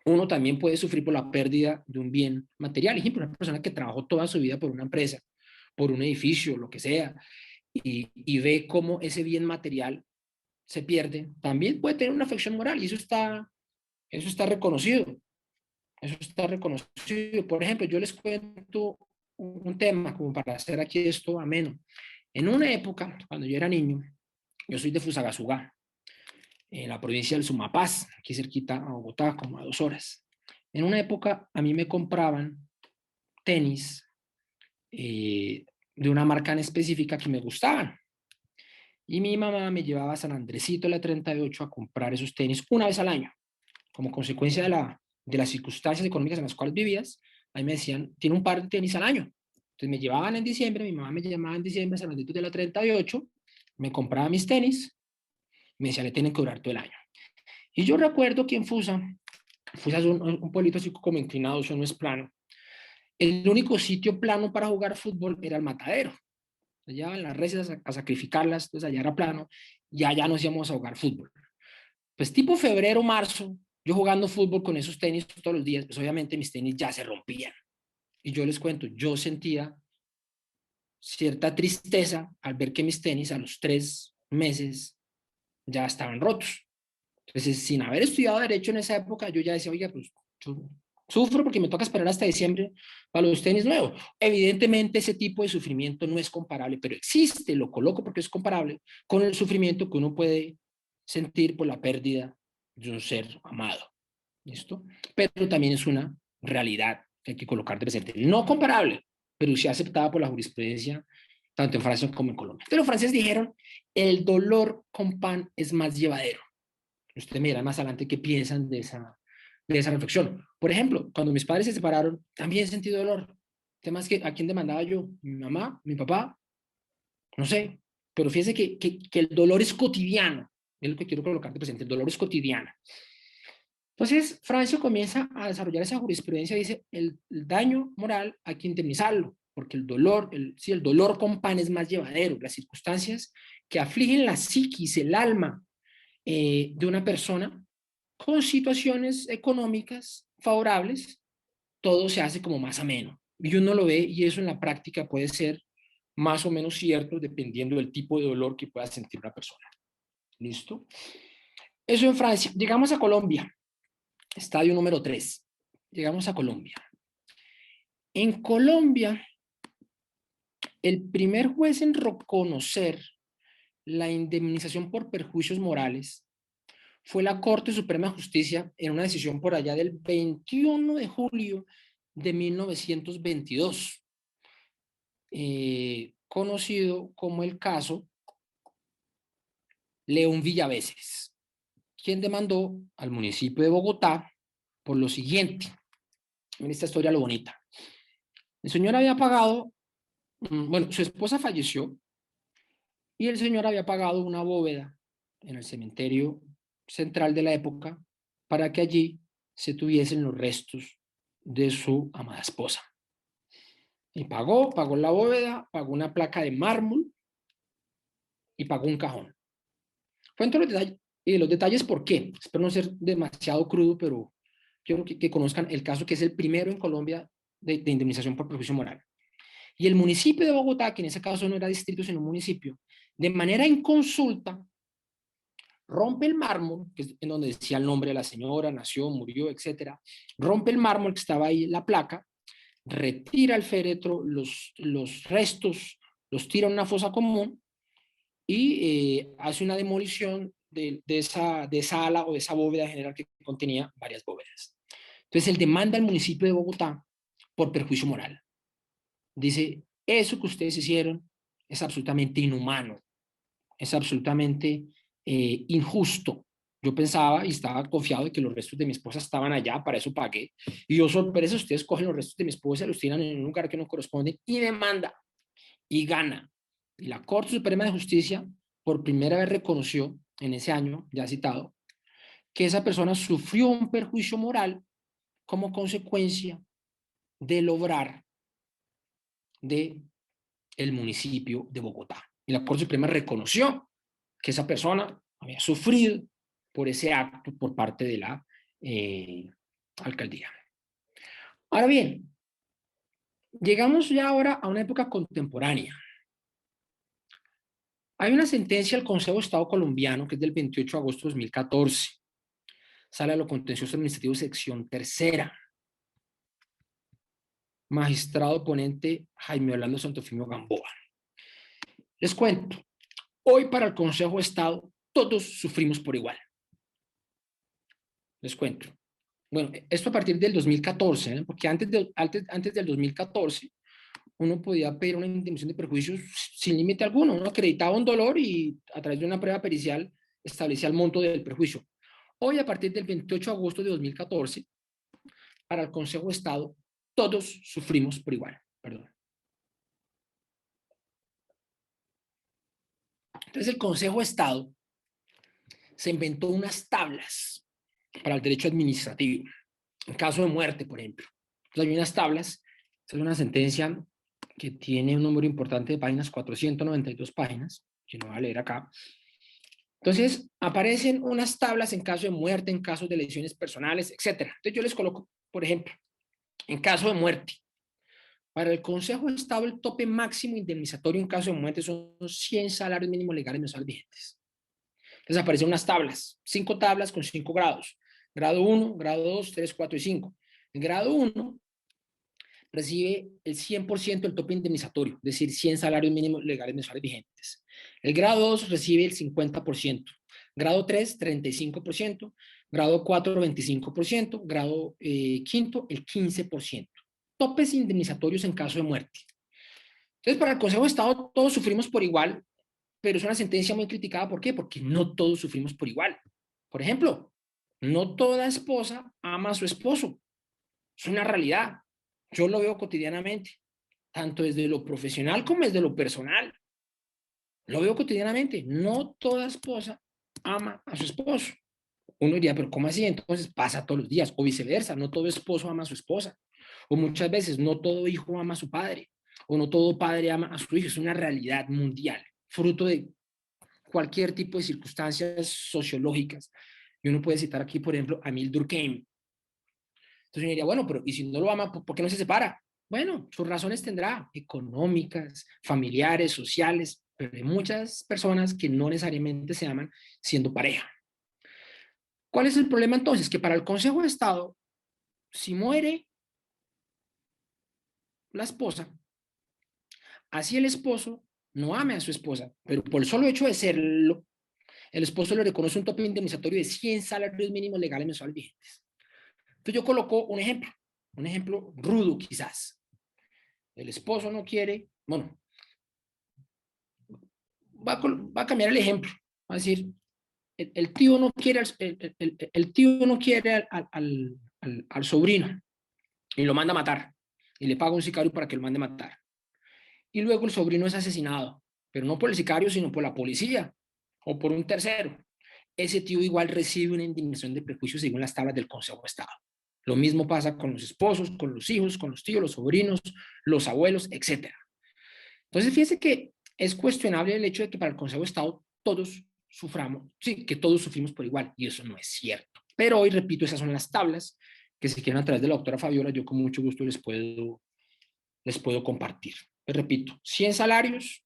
[SPEAKER 2] uno también puede sufrir por la pérdida de un bien material. Ejemplo, una persona que trabajó toda su vida por una empresa, por un edificio, lo que sea, y ve cómo ese bien material se pierde, también puede tener una afección moral y eso está reconocido. Eso está reconocido. Por ejemplo, yo les cuento un tema como para hacer aquí esto ameno. En una época, cuando yo era niño, yo soy de Fusagasugá, en la provincia del Sumapaz, aquí cerquita a Bogotá, como a 2 horas. En una época a mí me compraban tenis de una marca en específica que me gustaban. Y mi mamá me llevaba a San Andresito, la 38, a comprar esos tenis una vez al año. Como consecuencia de las circunstancias económicas en las cuales vivías, ahí me decían, tiene un par de tenis al año. Entonces me llevaban en diciembre, mi mamá me llamaba en diciembre a San Andresito de la 38, me compraba mis tenis, me decía, le tienen que durar todo el año. Y yo recuerdo que en Fusa es un pueblito así como inclinado, eso no es plano. El único sitio plano para jugar fútbol era el Matadero. Allá en las reses a sacrificarlas, entonces allá era plano, y allá nos íbamos a jugar fútbol. Pues tipo febrero, marzo, yo jugando fútbol con esos tenis todos los días, pues obviamente mis tenis ya se rompían. Y yo les cuento, yo sentía cierta tristeza al ver que mis tenis a los 3 meses ya estaban rotos. Entonces, sin haber estudiado Derecho en esa época, yo ya decía, oiga, pues yo sufro porque me toca esperar hasta diciembre para los tenis nuevos. Evidentemente, ese tipo de sufrimiento no es comparable, pero existe, lo coloco porque es comparable con el sufrimiento que uno puede sentir por la pérdida de un ser amado. ¿Listo? Pero también es una realidad que hay que colocar de presente. No comparable, pero sí aceptada por la jurisprudencia, tanto en Francia como en Colombia. Pero los franceses dijeron, el dolor con pan es más llevadero. Usted me dirá más adelante qué piensan de esa reflexión. Por ejemplo, cuando mis padres se separaron, también sentí dolor. El tema es que, ¿a quién demandaba yo? ¿Mi mamá? ¿Mi papá? No sé. Pero fíjese que el dolor es cotidiano. Es lo que quiero colocar de presente. El dolor es cotidiano. Entonces, Francia comienza a desarrollar esa jurisprudencia, dice, el daño moral hay que indemnizarlo, porque el dolor, sí, el dolor con pan es más llevadero, las circunstancias que afligen la psiquis, el alma de una persona, con situaciones económicas favorables, todo se hace como más ameno. Y uno lo ve y eso en la práctica puede ser más o menos cierto dependiendo del tipo de dolor que pueda sentir una persona. ¿Listo? Eso en Francia. Llegamos a Colombia. Estadio número 3. Llegamos a Colombia. En Colombia, el primer juez en reconocer la indemnización por perjuicios morales fue la Corte Suprema de Justicia en una decisión por allá del 21 de julio de 1922, conocido como el caso León Villaveses, quien demandó al municipio de Bogotá por lo siguiente. En esta historia lo bonita. El señor había pagado, bueno, su esposa falleció y el señor había pagado una bóveda en el cementerio central de la época para que allí se tuviesen los restos de su amada esposa. Y pagó la bóveda, pagó una placa de mármol y pagó un cajón. Cuento los detalles, y los detalles por qué. Espero no ser demasiado crudo, pero quiero que conozcan el caso que es el primero en Colombia de indemnización por perjuicio moral. Y el municipio de Bogotá, que en ese caso no era distrito, sino municipio, de manera inconsulta, rompe el mármol, que es en donde decía el nombre de la señora, nació, murió, etc. Rompe el mármol que estaba ahí, la placa, retira el féretro, los restos, los tira a una fosa común y hace una demolición de esa ala o de esa bóveda general que contenía varias bóvedas. Entonces él demanda al municipio de Bogotá por perjuicio moral. Dice, eso que ustedes hicieron es absolutamente inhumano, es absolutamente injusto. Yo pensaba y estaba confiado de que los restos de mi esposa estaban allá, para eso pagué. Y yo, sorpresa, ustedes cogen los restos de mi esposa, los tiran en un lugar que no corresponde y demanda y gana. Y la Corte Suprema de Justicia por primera vez reconoció en ese año, ya citado, que esa persona sufrió un perjuicio moral como consecuencia del obrar de el municipio de Bogotá. Y la Corte Suprema reconoció que esa persona había sufrido por ese acto por parte de la alcaldía. Ahora bien, llegamos ya ahora a una época contemporánea. Hay una sentencia del Consejo de Estado colombiano que es del 28 de agosto de 2014. Sala de lo Contencioso Administrativo, sección tercera. Magistrado ponente Jaime Orlando Santofimio Gamboa. Les cuento, hoy para el Consejo de Estado todos sufrimos por igual. Les cuento. Bueno, esto a partir del 2014, ¿eh? Porque antes del 2014 uno podía pedir una indemnización de perjuicios sin límite alguno. Uno acreditaba un dolor y a través de una prueba pericial establecía el monto del perjuicio. Hoy, a partir del 28 de agosto de 2014, para el Consejo de Estado, todos sufrimos por igual. Perdón. Entonces, el Consejo de Estado se inventó unas tablas para el derecho administrativo. En caso de muerte, por ejemplo. Entonces, hay unas tablas. Esta es una sentencia que tiene un número importante de páginas, 492 páginas, que no voy a leer acá. Entonces, aparecen unas tablas en caso de muerte, en casos de lesiones personales, etc. Entonces, yo les coloco, por ejemplo, en caso de muerte, para el Consejo de Estado, el tope máximo indemnizatorio en caso de muerte son 100 salarios mínimos legales mensuales vigentes. Entonces aparecen unas tablas, 5 tablas con 5 grados. Grado 1, grado 2, 3, 4 y 5. El grado 1 recibe el 100% del tope indemnizatorio, es decir, 100 salarios mínimos legales mensuales vigentes. El grado 2 recibe el 50%. Grado 3, 35%. Grado 4, 25%. Grado quinto, el 15%. Topes indemnizatorios en caso de muerte. Entonces, para el Consejo de Estado, todos sufrimos por igual, pero es una sentencia muy criticada. ¿Por qué? Porque no todos sufrimos por igual. Por ejemplo, no toda esposa ama a su esposo. Es una realidad. Yo lo veo cotidianamente, tanto desde lo profesional como desde lo personal. Lo veo cotidianamente. No toda esposa ama a su esposo. Uno diría, pero ¿cómo así? Entonces pasa todos los días, o viceversa. No todo esposo ama a su esposa. O muchas veces no todo hijo ama a su padre, o no todo padre ama a su hijo. Es una realidad mundial, fruto de cualquier tipo de circunstancias sociológicas. Y uno puede citar aquí, por ejemplo, a Emile Durkheim. Entonces uno diría, bueno, pero ¿y si no lo ama, por qué no se separa? Bueno, sus razones tendrá, económicas, familiares, sociales, pero hay muchas personas que no necesariamente se aman siendo pareja. ¿Cuál es el problema entonces? Que para el Consejo de Estado, si muere la esposa, así el esposo no ame a su esposa, pero por el solo hecho de serlo, el esposo le reconoce un tope indemnizatorio de 100 salarios mínimos legales mensuales vigentes. Entonces yo coloco un ejemplo rudo quizás. El esposo no quiere, bueno, va a cambiar el ejemplo. Va a decir, el tío no quiere, el tío no quiere al sobrino y lo manda a matar. Y le paga un sicario para que lo mande a matar. Y luego el sobrino es asesinado, pero no por el sicario, sino por la policía o por un tercero. Ese tío igual recibe una indemnización de prejuicio según las tablas del Consejo de Estado. Lo mismo pasa con los esposos, con los hijos, con los tíos, los sobrinos, los abuelos, etc. Entonces, fíjense que es cuestionable el hecho de que para el Consejo de Estado todos suframos, sí, que todos sufrimos por igual, y eso no es cierto. Pero hoy, repito, esas son las tablas que si quieren a través de la doctora Fabiola, yo con mucho gusto les puedo compartir. Les repito, 100 salarios,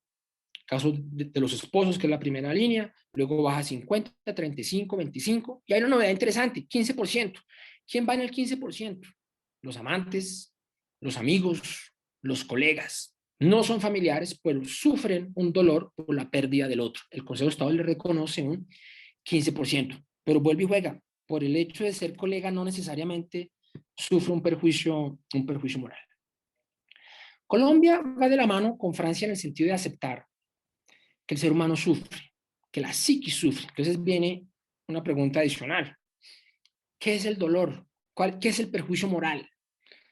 [SPEAKER 2] caso de los esposos, que es la primera línea, luego baja 50, 35, 25, y hay una novedad interesante, 15%. ¿Quién va en el 15%? Los amantes, los amigos, los colegas. No son familiares, pero sufren un dolor por la pérdida del otro. El Consejo de Estado le reconoce un 15%, pero vuelve y juega. Por el hecho de ser colega no necesariamente sufre un perjuicio moral. Colombia va de la mano con Francia en el sentido de aceptar que el ser humano sufre, que la psiquis sufre. Entonces viene una pregunta adicional. ¿Qué es el dolor? ¿Qué es el perjuicio moral?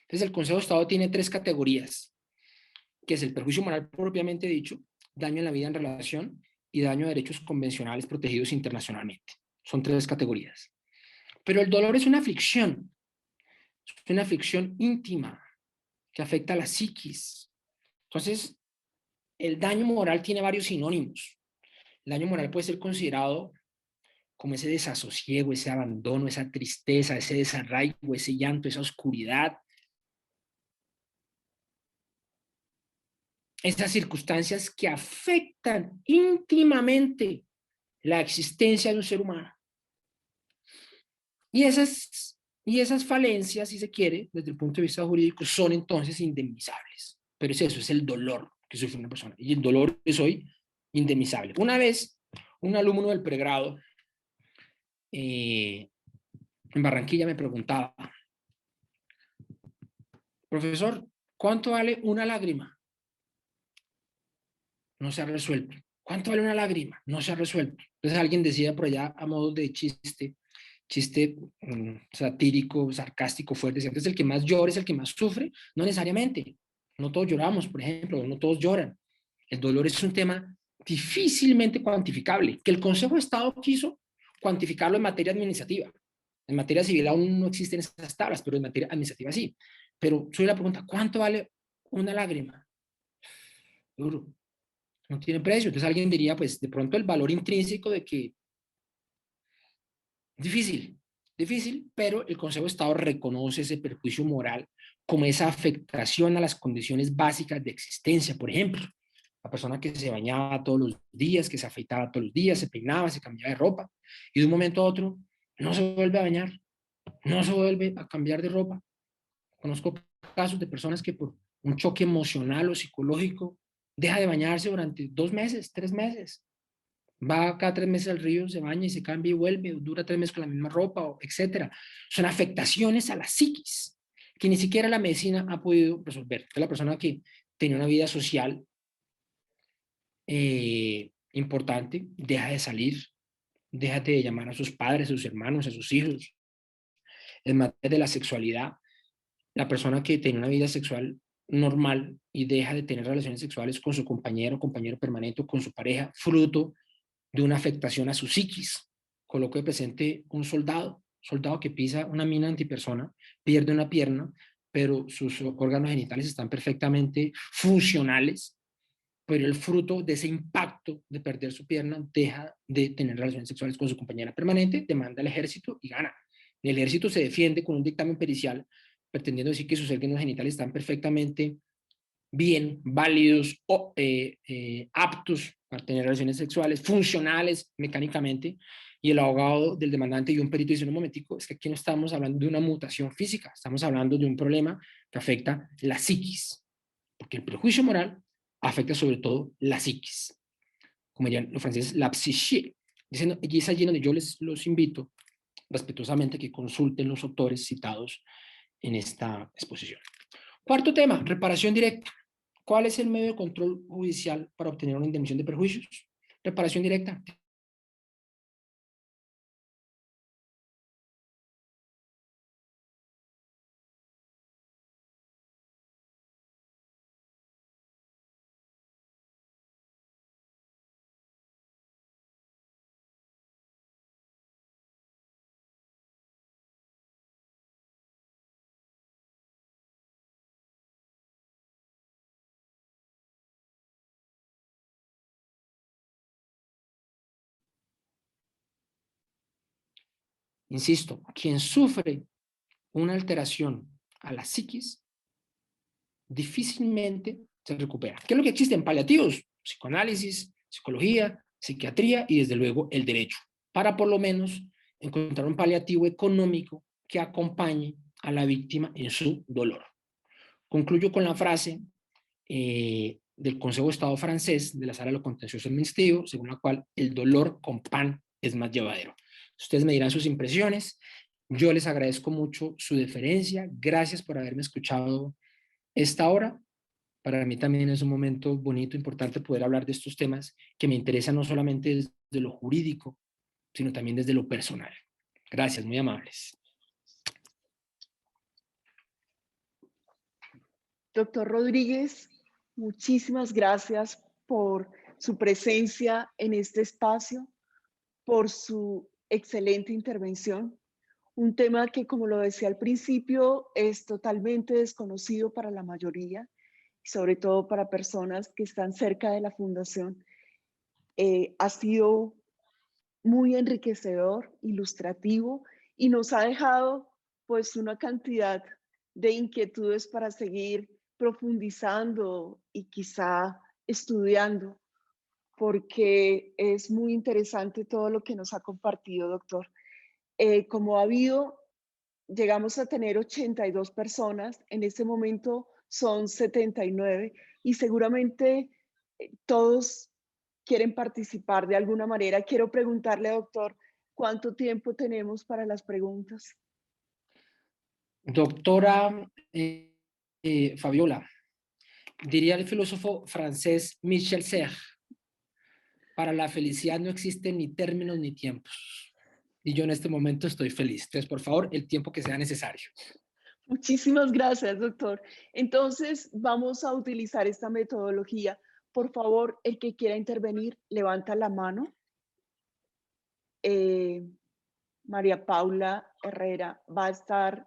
[SPEAKER 2] Entonces el Consejo de Estado tiene 3 categorías, que es el perjuicio moral propiamente dicho, daño en la vida en relación y daño a derechos convencionales protegidos internacionalmente. Son 3 categorías. Pero el dolor es una aflicción íntima que afecta a la psiquis. Entonces, el daño moral tiene varios sinónimos. El daño moral puede ser considerado como ese desasosiego, ese abandono, esa tristeza, ese desarraigo, ese llanto, esa oscuridad. Esas circunstancias que afectan íntimamente la existencia de un ser humano. Y esas falencias, si se quiere, desde el punto de vista jurídico, son entonces indemnizables. Pero es eso, es el dolor que sufre una persona. Y el dolor es hoy indemnizable. Una vez, un alumno del pregrado en Barranquilla me preguntaba, profesor, ¿cuánto vale una lágrima? No se ha resuelto. ¿Cuánto vale una lágrima? No se ha resuelto. Entonces alguien decía por allá a modo de chiste satírico, sarcástico, fuerte. Entonces el que más llora es el que más sufre. No necesariamente. No todos lloramos, por ejemplo, no todos lloran. El dolor es un tema difícilmente cuantificable, que el Consejo de Estado quiso cuantificarlo en materia administrativa. En materia civil aún no existen esas tablas, pero en materia administrativa sí. Pero soy la pregunta, ¿cuánto vale una lágrima? Duro. No tiene precio. Entonces alguien diría, pues de pronto el valor intrínseco de que difícil, pero el Consejo de Estado reconoce ese perjuicio moral como esa afectación a las condiciones básicas de existencia, por ejemplo. la persona que se bañaba todos los días, que se afeitaba todos los días, se peinaba, se cambiaba de ropa, y de un momento a otro no se vuelve a bañar, no se vuelve a cambiar de ropa. Conozco casos de personas que por un choque emocional o psicológico deja de bañarse durante 2 meses, 3 meses. Va cada 3 meses al río, se baña y se cambia y vuelve, dura 3 meses con la misma ropa, etc. Son afectaciones a la psiquis que ni siquiera la medicina ha podido resolver. Entonces, la persona que tenía una vida social importante deja de salir, deja de llamar a sus padres, a sus hermanos, a sus hijos. En materia de la sexualidad, la persona que tiene una vida sexual normal y deja de tener relaciones sexuales con su compañero, compañero permanente o con su pareja, fruto de una afectación a su psiquis. Coloco de presente un soldado que pisa una mina antipersona, pierde una pierna, pero sus órganos genitales están perfectamente funcionales, pero el fruto de ese impacto de perder su pierna deja de tener relaciones sexuales con su compañera permanente, demanda al ejército y gana. El ejército se defiende con un dictamen pericial, pretendiendo decir que sus órganos genitales están perfectamente bien, válidos o aptos para tener relaciones sexuales, funcionales mecánicamente, y el abogado del demandante y un perito dicen: un momentico, es que aquí no estamos hablando de una mutación física, estamos hablando de un problema que afecta la psiquis, porque el prejuicio moral afecta sobre todo la psiquis, como dirían los franceses, la psyché. Dicen, y es allí donde yo los invito respetuosamente que consulten los autores citados en esta exposición. Cuarto tema, reparación directa. ¿Cuál es el medio de control judicial para obtener una indemnización de perjuicios? Reparación directa. Insisto, quien sufre una alteración a la psiquis difícilmente se recupera. ¿Qué es lo que existe en paliativos? Psicoanálisis, psicología, psiquiatría y desde luego el derecho, para por lo menos encontrar un paliativo económico que acompañe a la víctima en su dolor. Concluyo con la frase del Consejo de Estado francés de la Sala de lo Contencioso Administrativo, según la cual el dolor con pan es más llevadero. Ustedes me dirán sus impresiones. Yo les agradezco mucho su deferencia. Gracias por haberme escuchado esta hora. Para mí también es un momento bonito, importante poder hablar de estos temas que me interesan no solamente desde lo jurídico, sino también desde lo personal. Gracias, muy amables.
[SPEAKER 1] Doctor Rodríguez, muchísimas gracias por su presencia en este espacio, por su excelente intervención. Un tema que, como lo decía al principio, es totalmente desconocido para la mayoría, y sobre todo para personas que están cerca de la fundación. Ha sido muy enriquecedor, ilustrativo, y nos ha dejado pues una cantidad de inquietudes para seguir profundizando y quizá estudiando, porque es muy interesante todo lo que nos ha compartido, doctor. Como ha habido, llegamos a tener 82 personas, en este momento son 79 y seguramente todos quieren participar de alguna manera. Quiero preguntarle, doctor, ¿cuánto tiempo tenemos para las preguntas?
[SPEAKER 2] Doctora Fabiola, diría el filósofo francés Michel Serres: para la felicidad no existen ni términos ni tiempos. Y yo en este momento estoy feliz. Entonces, por favor, el tiempo que sea necesario.
[SPEAKER 1] Muchísimas gracias, doctor. Entonces, vamos a utilizar esta metodología. Por favor, el que quiera intervenir, levanta la mano. María Paula Herrera va a estar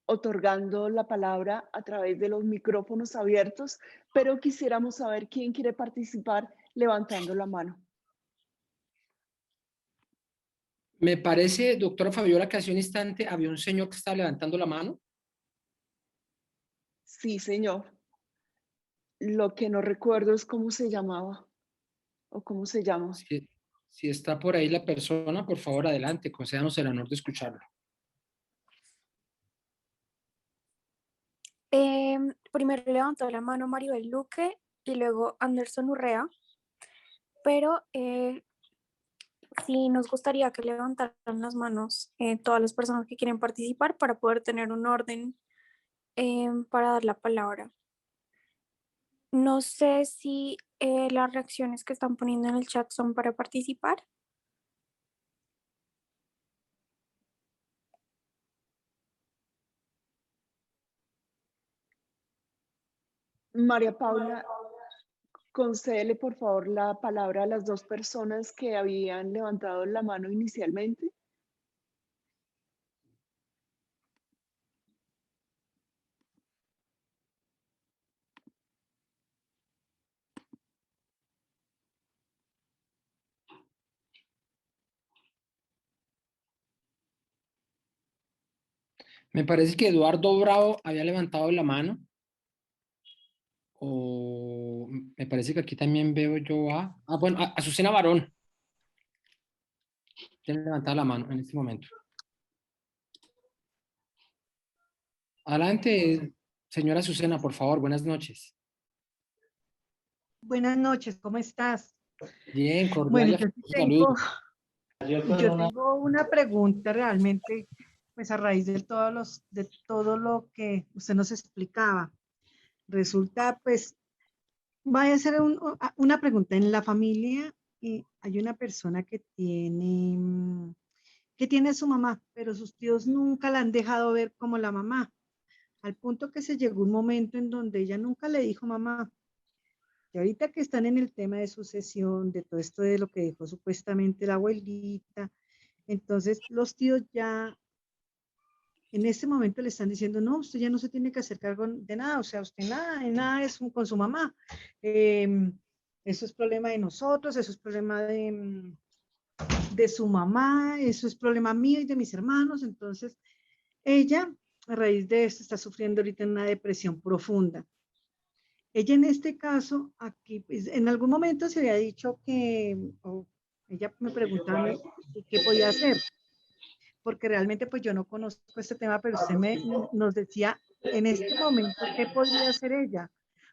[SPEAKER 1] otorgando la palabra a través de los micrófonos abiertos, pero quisiéramos saber quién quiere participar levantando la mano.
[SPEAKER 2] Me parece, doctora Fabiola, que hace un instante había un señor que estaba levantando la mano.
[SPEAKER 1] Sí, señor. Lo que no recuerdo es cómo se llamaba o cómo se llama.
[SPEAKER 2] Si, si está por ahí la persona, por favor, adelante, concédanos el honor de escucharlo.
[SPEAKER 3] Primero levantó la mano Maribel Luque y luego Anderson Urrea, pero sí nos gustaría que levantaran las manos todas las personas que quieren participar para poder tener un orden para dar la palabra. No sé si las reacciones que están poniendo en el chat son para participar.
[SPEAKER 1] María Paula, concédele por favor la palabra a las dos personas que habían levantado la mano inicialmente.
[SPEAKER 2] Me parece que Eduardo Bravo había levantado la mano. O me parece que aquí también veo yo bueno, a Azucena Barón. Tiene levantada la mano en este momento. Adelante, señora Azucena, por favor, buenas noches.
[SPEAKER 4] Buenas noches, ¿cómo estás?
[SPEAKER 2] Bien,
[SPEAKER 4] Bueno,
[SPEAKER 2] cordial y
[SPEAKER 4] yo
[SPEAKER 2] afectuoso saludo.
[SPEAKER 4] tengo una pregunta realmente, pues a raíz de todo lo que usted nos explicaba. Resulta, pues, voy a hacer una pregunta. En la familia hay una persona que tiene a su mamá, pero sus tíos nunca la han dejado ver como la mamá, al punto que se llegó un momento en donde ella nunca le dijo mamá. Y ahorita que están en el tema de sucesión, de todo esto de lo que dijo supuestamente la abuelita, entonces los tíos ya en este momento le están diciendo, no, usted ya no se tiene que hacer cargo de nada, o sea, usted nada, de nada es con su mamá. Eso es problema de nosotros, eso es problema de su mamá, eso es problema mío y de mis hermanos. Entonces, ella, a raíz de esto, está sufriendo ahorita una depresión profunda. Ella en este caso, aquí, pues, en algún momento se había dicho que, o ella me preguntaba qué podía hacer, porque realmente pues yo no conozco este tema, pero usted nos decía en este momento qué podría hacer ella,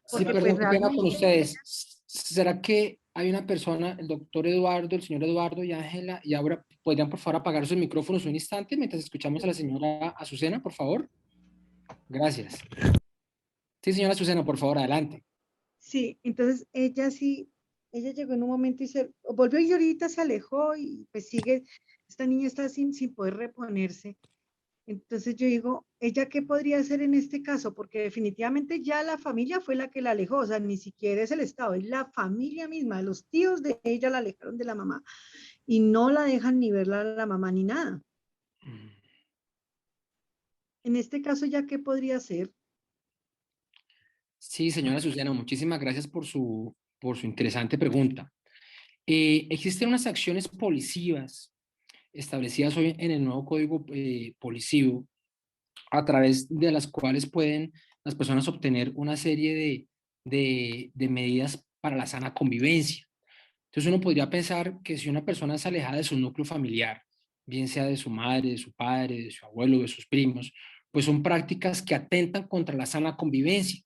[SPEAKER 2] Sí,
[SPEAKER 4] porque pues
[SPEAKER 2] perdón, qué pena con
[SPEAKER 4] realmente,
[SPEAKER 2] ustedes. ¿Será que hay una persona, el doctor Eduardo, el señor Eduardo y Ángela, y ahora podrían por favor apagar sus micrófonos un instante mientras escuchamos a la señora Azucena, por favor? Gracias. Sí, señora Azucena, por favor, adelante.
[SPEAKER 4] sí, entonces ella sí, ella llegó en un momento y se volvió y ahorita se alejó y pues sigue, esta niña está sin poder reponerse. Entonces yo digo, ¿ella qué podría hacer en este caso? Porque definitivamente ya la familia fue la que la alejó, o sea, ni siquiera es el Estado, es la familia misma, los tíos de ella la alejaron de la mamá y no la dejan ni verla a la mamá ni nada. En este caso, ¿ya qué podría hacer?
[SPEAKER 2] Sí, señora Azucena, muchísimas gracias por su interesante pregunta. Existen unas acciones policivas establecidas hoy en el nuevo Código Policivo, a través de las cuales pueden las personas obtener una serie de medidas para la sana convivencia. Entonces uno podría pensar que si una persona es alejada de su núcleo familiar, bien sea de su madre, de su padre, de su abuelo, de sus primos, pues son prácticas que atentan contra la sana convivencia.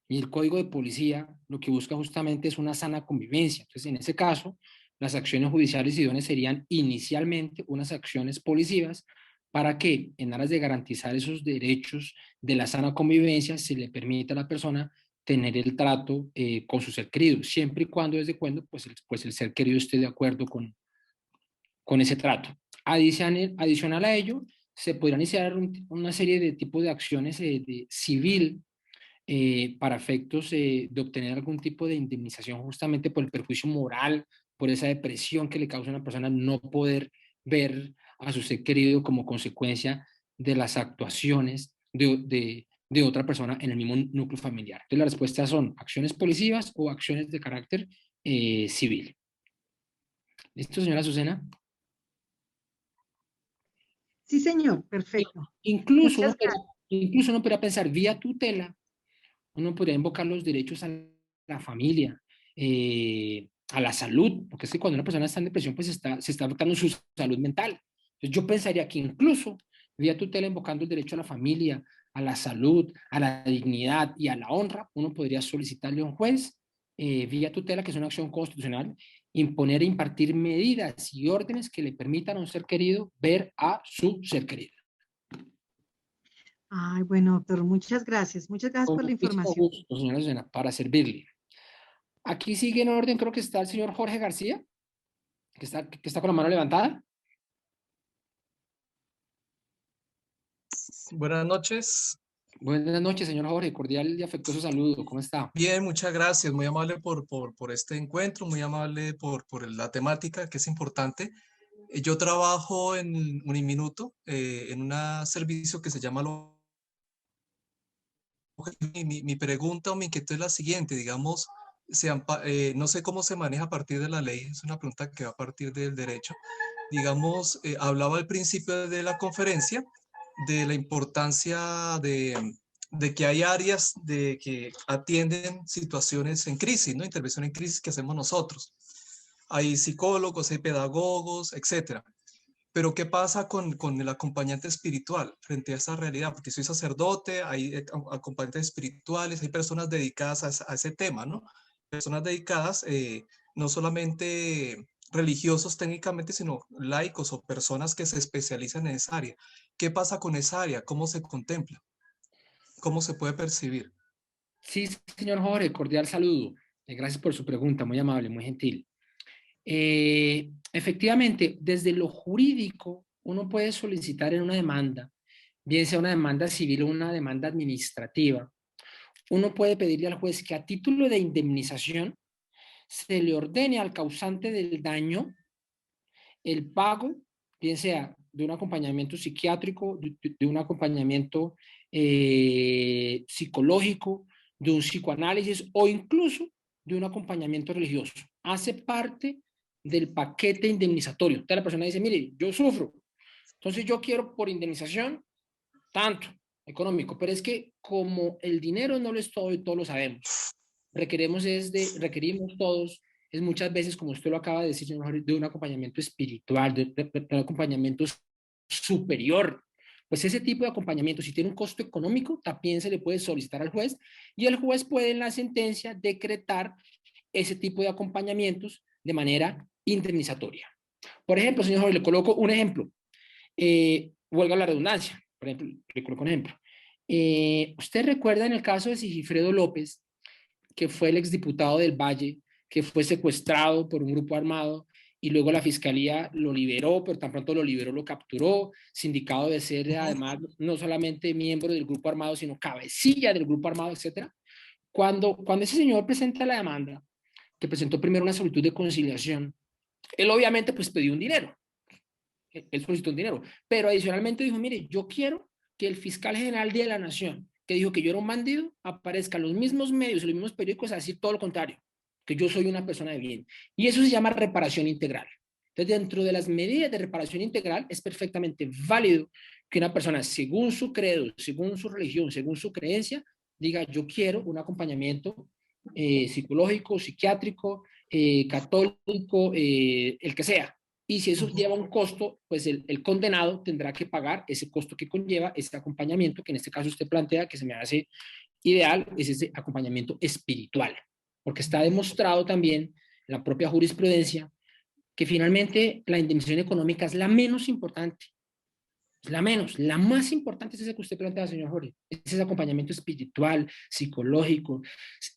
[SPEAKER 2] Y el Código de Policía lo que busca justamente es una sana convivencia. Entonces, en ese caso, las acciones judiciales idóneas serían inicialmente unas acciones policivas para que, en aras de garantizar esos derechos de la sana convivencia, se le permita a la persona tener el trato con su ser querido, siempre y cuando desde cuando pues el ser querido esté de acuerdo con ese trato. Adicional a ello, se podrán iniciar una serie de tipos de acciones de civil para efectos de obtener algún tipo de indemnización justamente por el perjuicio moral, por esa depresión que le causa a una persona no poder ver a su ser querido como consecuencia de las actuaciones de otra persona en el mismo núcleo familiar. Entonces, las respuestas son acciones policivas o acciones de carácter civil. ¿Listo, señora Azucena?
[SPEAKER 4] Sí, señor, perfecto.
[SPEAKER 2] Incluso
[SPEAKER 4] Muchas gracias.
[SPEAKER 2] incluso uno podría pensar vía tutela, uno podría invocar los derechos a la familia, a la salud, porque es que cuando una persona está en depresión, pues se está afectando su salud mental. Entonces yo pensaría que incluso vía tutela, invocando el derecho a la familia, a la salud, a la dignidad y a la honra, uno podría solicitarle a un juez, vía tutela, que es una acción constitucional, imponer e impartir medidas y órdenes que le permitan a un ser querido ver a su ser querido.
[SPEAKER 4] Ay, bueno, doctor, muchas gracias. Muchas gracias
[SPEAKER 2] Con
[SPEAKER 4] por la
[SPEAKER 2] muchísimo
[SPEAKER 4] información.
[SPEAKER 2] gusto, señora Susana, para servirle. Aquí sigue en orden, creo que está el señor Jorge García, que está con la mano levantada.
[SPEAKER 5] Buenas noches.
[SPEAKER 2] Buenas noches, señor Jorge. Cordial y afectuoso saludo. ¿Cómo está?
[SPEAKER 5] Bien, muchas gracias. Muy amable por este encuentro, muy amable por la temática que es importante. Yo trabajo en Uniminuto, en un servicio que se llama mi pregunta o mi inquietud es la siguiente, digamos, no sé cómo se maneja a partir de la ley, es una pregunta que va a partir del derecho. Digamos, hablaba al principio de la conferencia de la importancia de que hay áreas que atienden situaciones en crisis, ¿no? Intervención en crisis que hacemos nosotros. Hay psicólogos, hay pedagogos, etcétera. Pero ¿qué pasa con el acompañante espiritual frente a esa realidad? Porque soy sacerdote, hay acompañantes espirituales, hay personas dedicadas a ese tema, ¿no? Personas dedicadas, no solamente religiosos técnicamente, sino laicos o personas que se especializan en esa área. ¿Qué pasa con esa área? ¿Cómo se contempla? ¿Cómo se puede percibir?
[SPEAKER 2] Sí, señor Jorge, cordial saludo. Gracias por su pregunta, muy amable, muy gentil. Efectivamente, desde lo jurídico, uno puede solicitar en una demanda, bien sea una demanda civil o una demanda administrativa, uno puede pedirle al juez que a título de indemnización se le ordene al causante del daño el pago, bien sea de un acompañamiento psiquiátrico, de un acompañamiento psicológico, de un psicoanálisis o incluso de un acompañamiento religioso. Hace parte del paquete indemnizatorio. Entonces la persona dice, mire, yo sufro, entonces yo quiero por indemnización tanto económico, pero es que como el dinero no lo es todo y todos lo sabemos, requerimos todos, es muchas veces, como usted lo acaba de decir, señor, de un acompañamiento espiritual, de un acompañamiento superior. Pues ese tipo de acompañamiento, si tiene un costo económico, también se le puede solicitar al juez y el juez puede en la sentencia decretar ese tipo de acompañamientos de manera indemnizatoria. Por ejemplo, señor Jorge, le coloco un ejemplo. Huelga la redundancia. Por ejemplo, le coloco un ejemplo. ¿Usted recuerda en el caso de Sigifredo López, que fue el exdiputado del Valle, que fue secuestrado por un grupo armado y luego la fiscalía lo liberó, pero tan pronto lo liberó, lo capturó, sindicado de ser además no solamente miembro del grupo armado, sino cabecilla del grupo armado, etcétera? Cuando ese señor presenta la demanda, que presentó primero una solicitud de conciliación, él obviamente pues pidió un dinero, él solicitó un dinero, pero adicionalmente dijo, mire, yo quiero que el fiscal general de la Nación, que dijo que yo era un bandido, aparezca en los mismos medios, en los mismos periódicos a decir todo lo contrario, que yo soy una persona de bien. Y eso se llama reparación integral. Entonces, dentro de las medidas de reparación integral, es perfectamente válido que una persona, según su credo, según su religión, según su creencia, diga, yo quiero un acompañamiento psicológico, psiquiátrico, católico, el que sea. Y si eso lleva un costo, pues el condenado tendrá que pagar ese costo que conlleva ese acompañamiento, que en este caso usted plantea que se me hace ideal, es ese acompañamiento espiritual. Porque está demostrado también en la propia jurisprudencia que finalmente la indemnización económica es la menos importante. La más importante es esa que usted plantea, señor Jorge. Es ese acompañamiento espiritual, psicológico,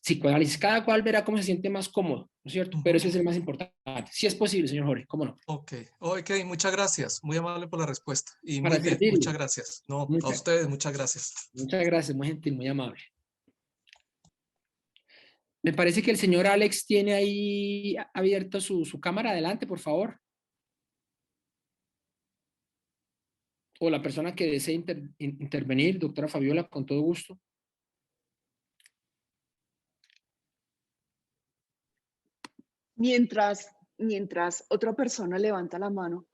[SPEAKER 2] psicoanálisis. Cada cual verá cómo se siente más cómodo, ¿no es cierto? Pero ese es el más importante. Si es posible, señor Jorge, ¿cómo no?
[SPEAKER 5] Ok, muchas gracias. Muy amable por la respuesta. Y
[SPEAKER 2] Para
[SPEAKER 5] muy bien,
[SPEAKER 2] servirle.
[SPEAKER 5] muchas gracias. No, a
[SPEAKER 2] Muchas,
[SPEAKER 5] ustedes, muchas gracias.
[SPEAKER 2] muchas gracias, muy gentil, muy amable. Me parece que el señor Alex tiene ahí abierto su cámara. Adelante, por favor. O la persona que desee intervenir, doctora Fabiola, con todo gusto.
[SPEAKER 1] Mientras otra persona levanta la mano,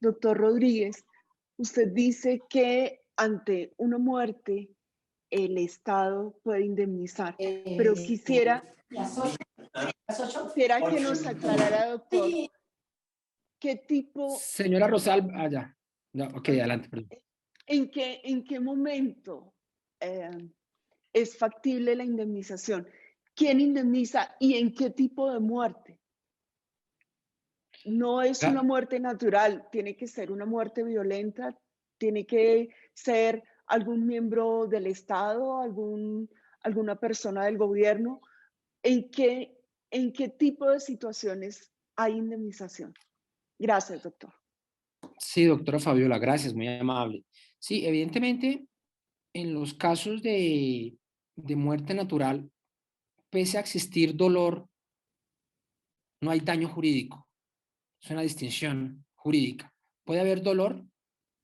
[SPEAKER 1] doctor Rodríguez, usted dice que ante una muerte el Estado puede indemnizar, pero quisiera Quisiera que nos aclarara, doctor, qué tipo,
[SPEAKER 2] Señora Rosal, allá. No, ok, adelante, perdón.
[SPEAKER 1] en qué momento es factible la indemnización. ¿Quién indemniza y en qué tipo de muerte? No es una muerte natural, tiene que ser una muerte violenta, tiene que ser algún miembro del Estado, alguna persona del gobierno. ¿En qué tipo de situaciones hay indemnización? Gracias, doctor.
[SPEAKER 2] Sí, doctora Fabiola, gracias, muy amable. Sí, evidentemente, en los casos de muerte natural, pese a existir dolor, no hay daño jurídico. Es una distinción jurídica. Puede haber dolor,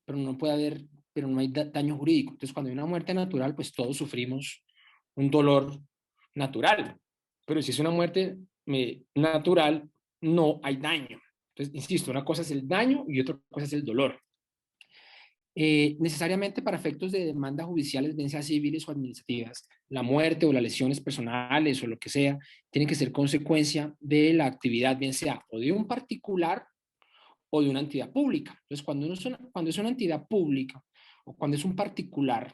[SPEAKER 2] pero no hay daño jurídico. Entonces, cuando hay una muerte natural, pues todos sufrimos un dolor natural. Pero si es una muerte natural, no hay daño. Entonces, insisto, una cosa es el daño y otra cosa es el dolor. Necesariamente para efectos de demandas judiciales, bien sea civiles o administrativas, la muerte o las lesiones personales o lo que sea, tiene que ser consecuencia de la actividad, bien sea o de un particular o de una entidad pública. Entonces, cuando es una entidad pública o cuando es un particular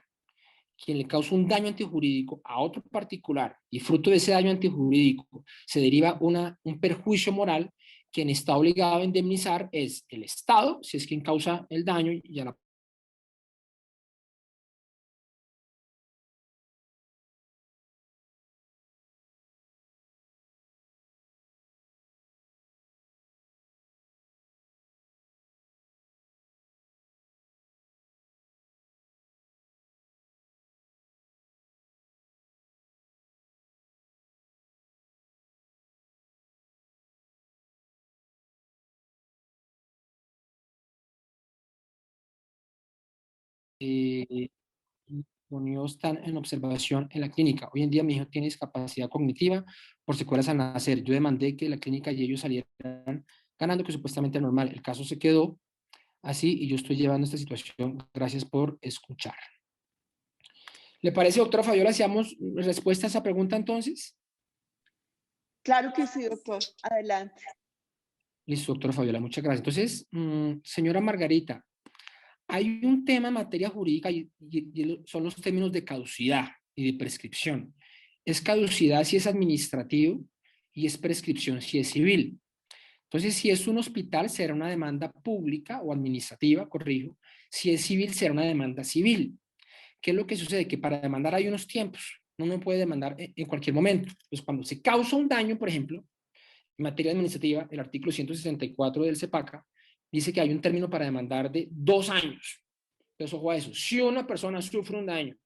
[SPEAKER 2] quien le causa un daño antijurídico a otro particular y fruto de ese daño antijurídico se deriva un perjuicio moral, quien está obligado a indemnizar es el Estado, si es quien causa el daño, y a la están en observación en la clínica. Hoy en día mi hijo tiene discapacidad cognitiva por secuelas al nacer. Yo demandé que la clínica y ellos salieran ganando, que supuestamente es normal. El caso se quedó así y yo estoy llevando esta situación. Gracias por escuchar. ¿Le parece, doctora Fabiola, si damos respuesta a esa pregunta entonces?
[SPEAKER 1] Claro que sí, doctor. Adelante.
[SPEAKER 2] Listo, doctora Fabiola, muchas gracias. Entonces, señora Margarita, hay un tema en materia jurídica y son los términos de caducidad y de prescripción. Es caducidad si es administrativo y es prescripción si es civil. Entonces, si es un hospital, será una demanda pública o administrativa, corrijo. Si es civil, será una demanda civil. ¿Qué es lo que sucede? Que para demandar hay unos tiempos. Uno no puede demandar en cualquier momento. Entonces, cuando se causa un daño, por ejemplo, en materia administrativa, el artículo 164 del CEPACA dice que hay un término para demandar de 2 años. Entonces, ojo a eso. Si una persona sufre un daño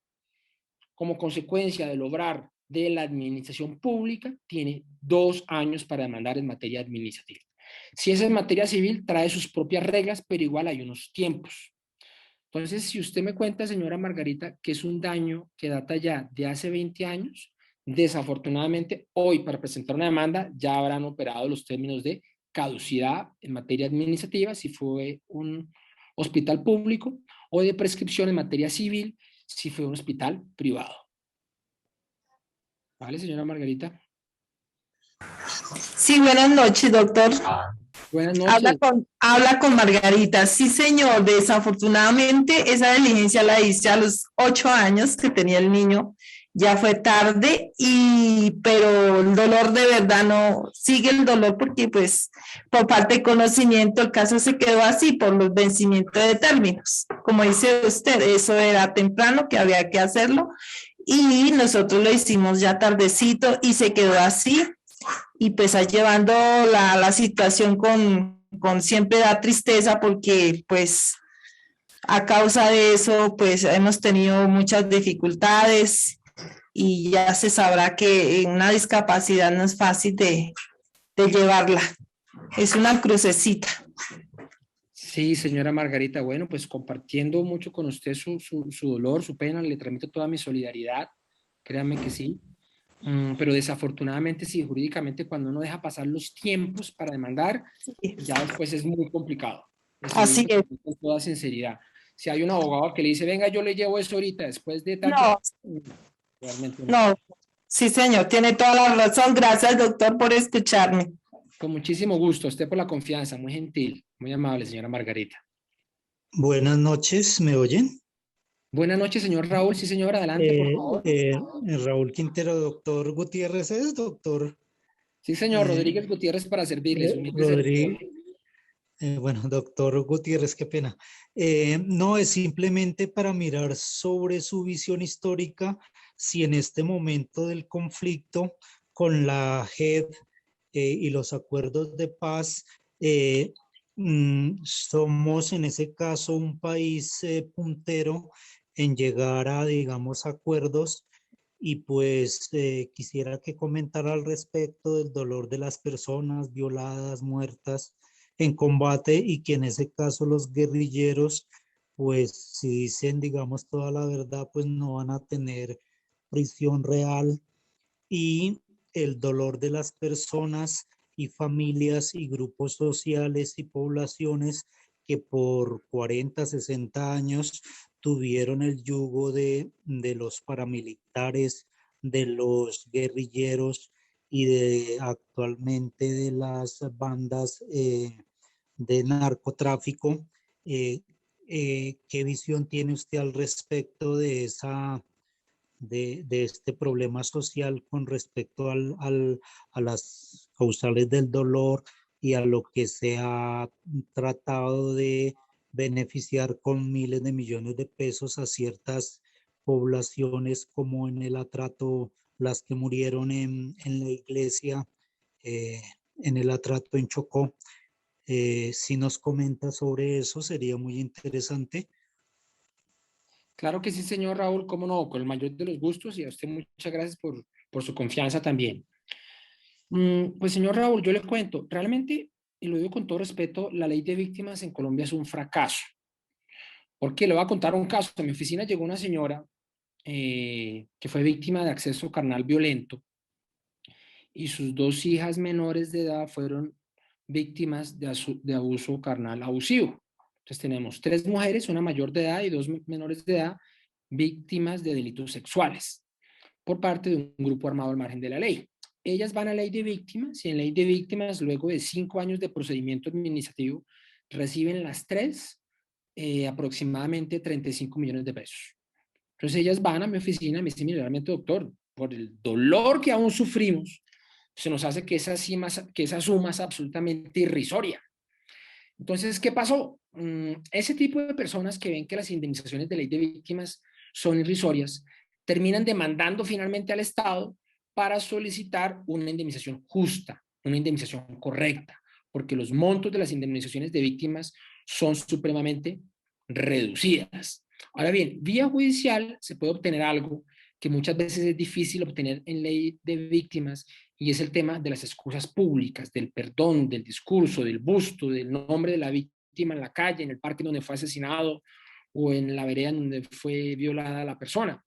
[SPEAKER 2] como consecuencia del obrar de la administración pública, tiene 2 años para demandar en materia administrativa. Si es en materia civil, trae sus propias reglas, pero igual hay unos tiempos. Entonces, si usted me cuenta, señora Margarita, que es un daño que data ya de hace 20 años, desafortunadamente hoy para presentar una demanda ya habrán operado los términos de caducidad en materia administrativa, si fue un hospital público, o de prescripción en materia civil, si fue un hospital privado. ¿Vale, señora Margarita?
[SPEAKER 6] Sí, buenas noches, doctor.
[SPEAKER 2] Buenas noches.
[SPEAKER 6] Habla con Margarita. Sí, señor. Desafortunadamente, esa diligencia la hice a los 8 años que tenía el niño. Ya fue tarde, pero el dolor de verdad no, sigue el dolor porque pues por falta de conocimiento el caso se quedó así por los vencimientos de términos. Como dice usted, eso era temprano que había que hacerlo y nosotros lo hicimos ya tardecito y se quedó así. Y pues llevando la situación con siempre da tristeza porque pues a causa de eso pues hemos tenido muchas dificultades y ya se sabrá que una discapacidad no es fácil de llevarla, es una crucecita.
[SPEAKER 2] Sí, señora Margarita, bueno, pues compartiendo mucho con usted su dolor, su pena, le transmito toda mi solidaridad, créanme que sí. Pero desafortunadamente sí, jurídicamente cuando uno deja pasar los tiempos para demandar, ya después es muy complicado.
[SPEAKER 6] Así es.
[SPEAKER 2] Con toda sinceridad. Si hay un abogado que le dice, venga, yo le llevo eso ahorita, después de tal...
[SPEAKER 6] No, Sí, señor, tiene toda la razón. Gracias, doctor, por escucharme.
[SPEAKER 2] Con muchísimo gusto, usted por la confianza, muy gentil, muy amable, señora Margarita.
[SPEAKER 7] Buenas noches, ¿me oyen?
[SPEAKER 2] Buenas noches, señor Raúl. Sí, señor, adelante, por favor.
[SPEAKER 7] Raúl Quintero, doctor Gutiérrez es doctor
[SPEAKER 2] Sí, señor,
[SPEAKER 7] eh,
[SPEAKER 2] Rodríguez Gutiérrez para servirle, su humilde
[SPEAKER 7] Rodríguez.
[SPEAKER 2] servidor.
[SPEAKER 7] Bueno, doctor Gutiérrez, qué pena. No, es simplemente para mirar sobre su visión histórica, si en este momento del conflicto con la JEP y los acuerdos de paz, somos en ese caso un país puntero en llegar a, digamos, acuerdos y pues quisiera que comentara al respecto del dolor de las personas violadas, muertas en combate y que en ese caso los guerrilleros, pues si dicen, digamos, toda la verdad, pues no van a tener prisión real y el dolor de las personas y familias y grupos sociales y poblaciones que por 40, 60 años tuvieron el yugo de los paramilitares, de los guerrilleros y de actualmente de las bandas de narcotráfico. Eh, ¿Qué visión tiene usted al respecto de de este problema social con respecto a las causales del dolor y a lo que se ha tratado de beneficiar con miles de millones de pesos a ciertas poblaciones como en el atrato, las que murieron en la iglesia, eh, en el atrato en Chocó? Si nos comenta sobre eso, sería muy interesante.
[SPEAKER 2] Claro que sí, señor Raúl, cómo no, con el mayor de los gustos y a usted muchas gracias por su confianza también. Pues señor Raúl, yo le cuento, realmente, y lo digo con todo respeto, la ley de víctimas en Colombia es un fracaso. ¿Por qué? Le voy a contar un caso. En mi oficina llegó una señora que fue víctima de acceso carnal violento y sus dos hijas menores de edad fueron víctimas de abuso carnal abusivo. Entonces tenemos 3 mujeres, una mayor de edad y 2 menores de edad, víctimas de delitos sexuales por parte de un grupo armado al margen de la ley. Ellas van a ley de víctimas y en ley de víctimas, luego de 5 años de procedimiento administrativo, reciben las 3 aproximadamente 35 millones de pesos. Entonces ellas van a mi oficina y me dicen, mire, realmente doctor, por el dolor que aún sufrimos, se nos hace que esa suma es absolutamente irrisoria. Entonces, ¿qué pasó? Ese tipo de personas que ven que las indemnizaciones de ley de víctimas son irrisorias, terminan demandando finalmente al Estado para solicitar una indemnización justa, una indemnización correcta, porque los montos de las indemnizaciones de víctimas son supremamente reducidas. Ahora bien, vía judicial se puede obtener algo que muchas veces es difícil obtener en ley de víctimas y es el tema de las excusas públicas, del perdón, del discurso, del busto, del nombre de la víctima en la calle, en el parque donde fue asesinado o en la vereda donde fue violada la persona.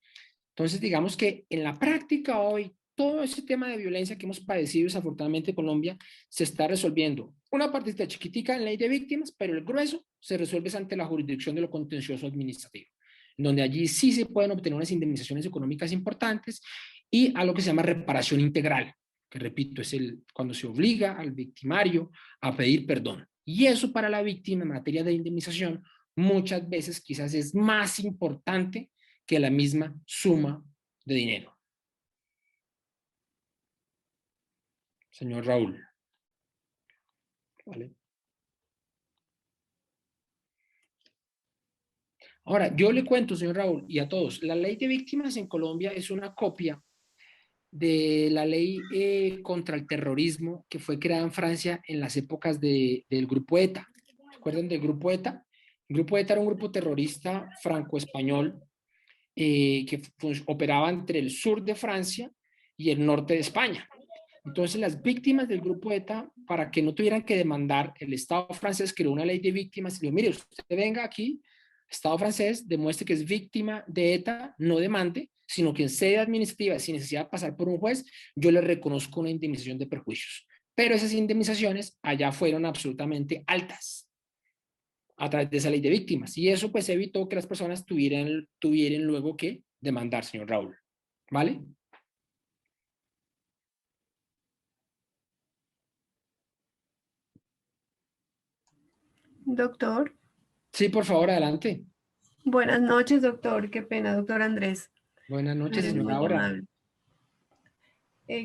[SPEAKER 2] Entonces, digamos que en la práctica hoy, todo ese tema de violencia que hemos padecido desafortunadamente en Colombia se está resolviendo. Una partita chiquitica en ley de víctimas, pero el grueso se resuelve ante la jurisdicción de lo contencioso administrativo, donde allí sí se pueden obtener unas indemnizaciones económicas importantes y a lo que se llama reparación integral, que repito, es cuando se obliga al victimario a pedir perdón. Y eso para la víctima en materia de indemnización muchas veces quizás es más importante que la misma suma de dinero. Señor Raúl. ¿Vale? Ahora, yo le cuento, señor Raúl, y a todos, la ley de víctimas en Colombia es una copia de la ley contra el terrorismo que fue creada en Francia en las épocas del grupo ETA. ¿Se acuerdan del grupo ETA? El grupo ETA era un grupo terrorista franco-español que operaba entre el sur de Francia y el norte de España. Entonces, las víctimas del grupo ETA, para que no tuvieran que demandar, el Estado francés creó una ley de víctimas y dijo, mire, usted venga aquí, Estado francés, demuestre que es víctima de ETA, no demande, sino que en sede administrativa, sin necesidad de pasar por un juez, yo le reconozco una indemnización de perjuicios. Pero esas indemnizaciones allá fueron absolutamente altas a través de esa ley de víctimas. Y eso pues evitó que las personas tuvieran luego que demandar, señor Raúl. ¿Vale?
[SPEAKER 8] Doctor,
[SPEAKER 2] Sí, por favor, adelante.
[SPEAKER 8] buenas noches, doctor. Qué pena, doctor Andrés.
[SPEAKER 2] Buenas noches,
[SPEAKER 8] Eres
[SPEAKER 2] señora
[SPEAKER 8] muy
[SPEAKER 2] Aura.
[SPEAKER 8] amable.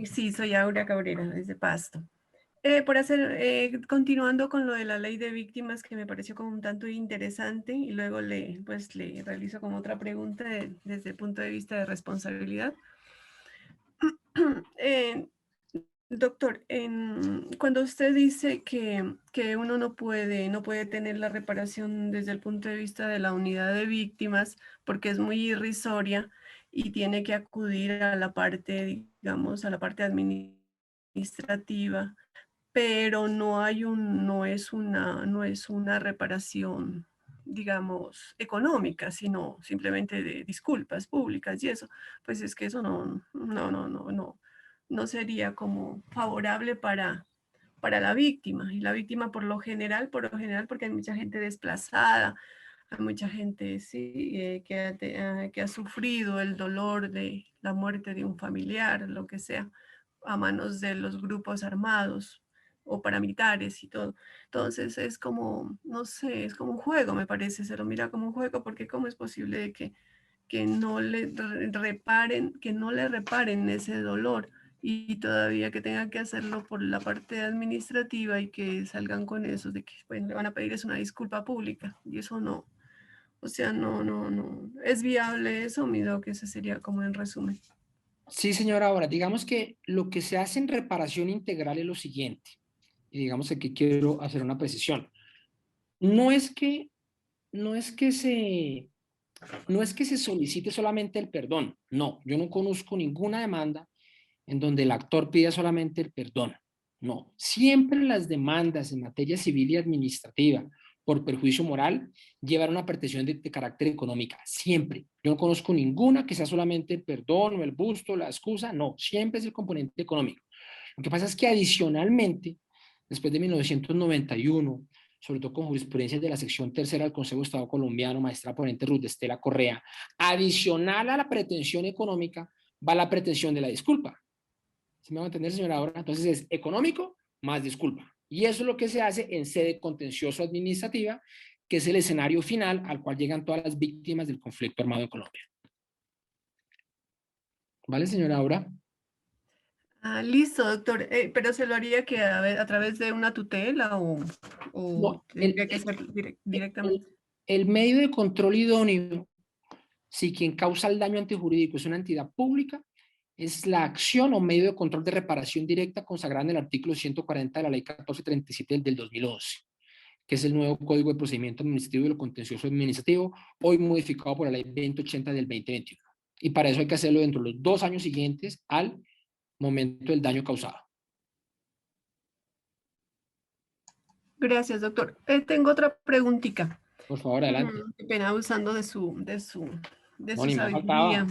[SPEAKER 8] Sí, soy Aura Cabrera, desde Pasto. Continuando con lo de la ley de víctimas, que me pareció como un tanto interesante, y luego le realizo como otra pregunta desde el punto de vista de responsabilidad. Eh, Doctor, cuando usted dice que uno no puede tener la reparación desde el punto de vista de la unidad de víctimas porque es muy irrisoria y tiene que acudir a la parte, digamos, a la parte administrativa, pero no es una reparación, digamos, económica, sino simplemente de disculpas públicas y eso, pues es que eso no sería como favorable para la víctima. Y la víctima por lo general, porque hay mucha gente desplazada, hay mucha gente sí, que ha sufrido el dolor de la muerte de un familiar, lo que sea, a manos de los grupos armados o paramilitares y todo. Entonces es como, no sé, es como un juego, me parece, se lo mira como un juego, porque ¿cómo es posible de que no le reparen ese dolor y todavía que tengan que hacerlo por la parte administrativa y que salgan con eso de que pues, le van a pedir es una disculpa pública? Y eso no, o sea, no. ¿Es viable eso, mi doc? Ese sería como en resumen.
[SPEAKER 2] Sí, señora Aura, digamos que lo que se hace en reparación integral es lo siguiente, y digamos que aquí quiero hacer una precisión. No es que, no es que se, no es que se solicite solamente el perdón, no, yo no conozco ninguna demanda en donde el actor pida solamente el perdón. No, siempre las demandas en materia civil y administrativa por perjuicio moral llevan una pretensión de carácter económica, siempre. Yo no conozco ninguna que sea solamente el perdón o el busto, la excusa, no, siempre es el componente económico. Lo que pasa es que adicionalmente, después de 1991, sobre todo con jurisprudencia de la sección tercera del Consejo de Estado colombiano, maestra ponente Ruth Estela Correa, adicional a la pretensión económica, va la pretensión de la disculpa. ¿Sí me va a entender, señora Aura? Entonces es económico más disculpa. Y eso es lo que se hace en sede contencioso administrativa, que es el escenario final al cual llegan todas las víctimas del conflicto armado en Colombia. ¿Vale, señora Aura?
[SPEAKER 8] Listo, doctor. Pero se lo haría que a través de una tutela o
[SPEAKER 2] No,
[SPEAKER 8] tendría que ser directamente.
[SPEAKER 2] el medio de control idóneo, si quien causa el daño antijurídico es una entidad pública, es la acción o medio de control de reparación directa consagrada en el artículo 140 de la ley 1437 del 2011, que es el nuevo Código de Procedimiento Administrativo y lo Contencioso Administrativo, hoy modificado por la ley 2080 del 2021. Y para eso hay que hacerlo dentro de los 2 años siguientes al momento del daño causado.
[SPEAKER 8] Gracias, doctor. Tengo otra preguntita.
[SPEAKER 2] Por favor, adelante.
[SPEAKER 8] Qué pena, abusando de su
[SPEAKER 2] No, ni me
[SPEAKER 8] sabiduría,
[SPEAKER 2] faltaba.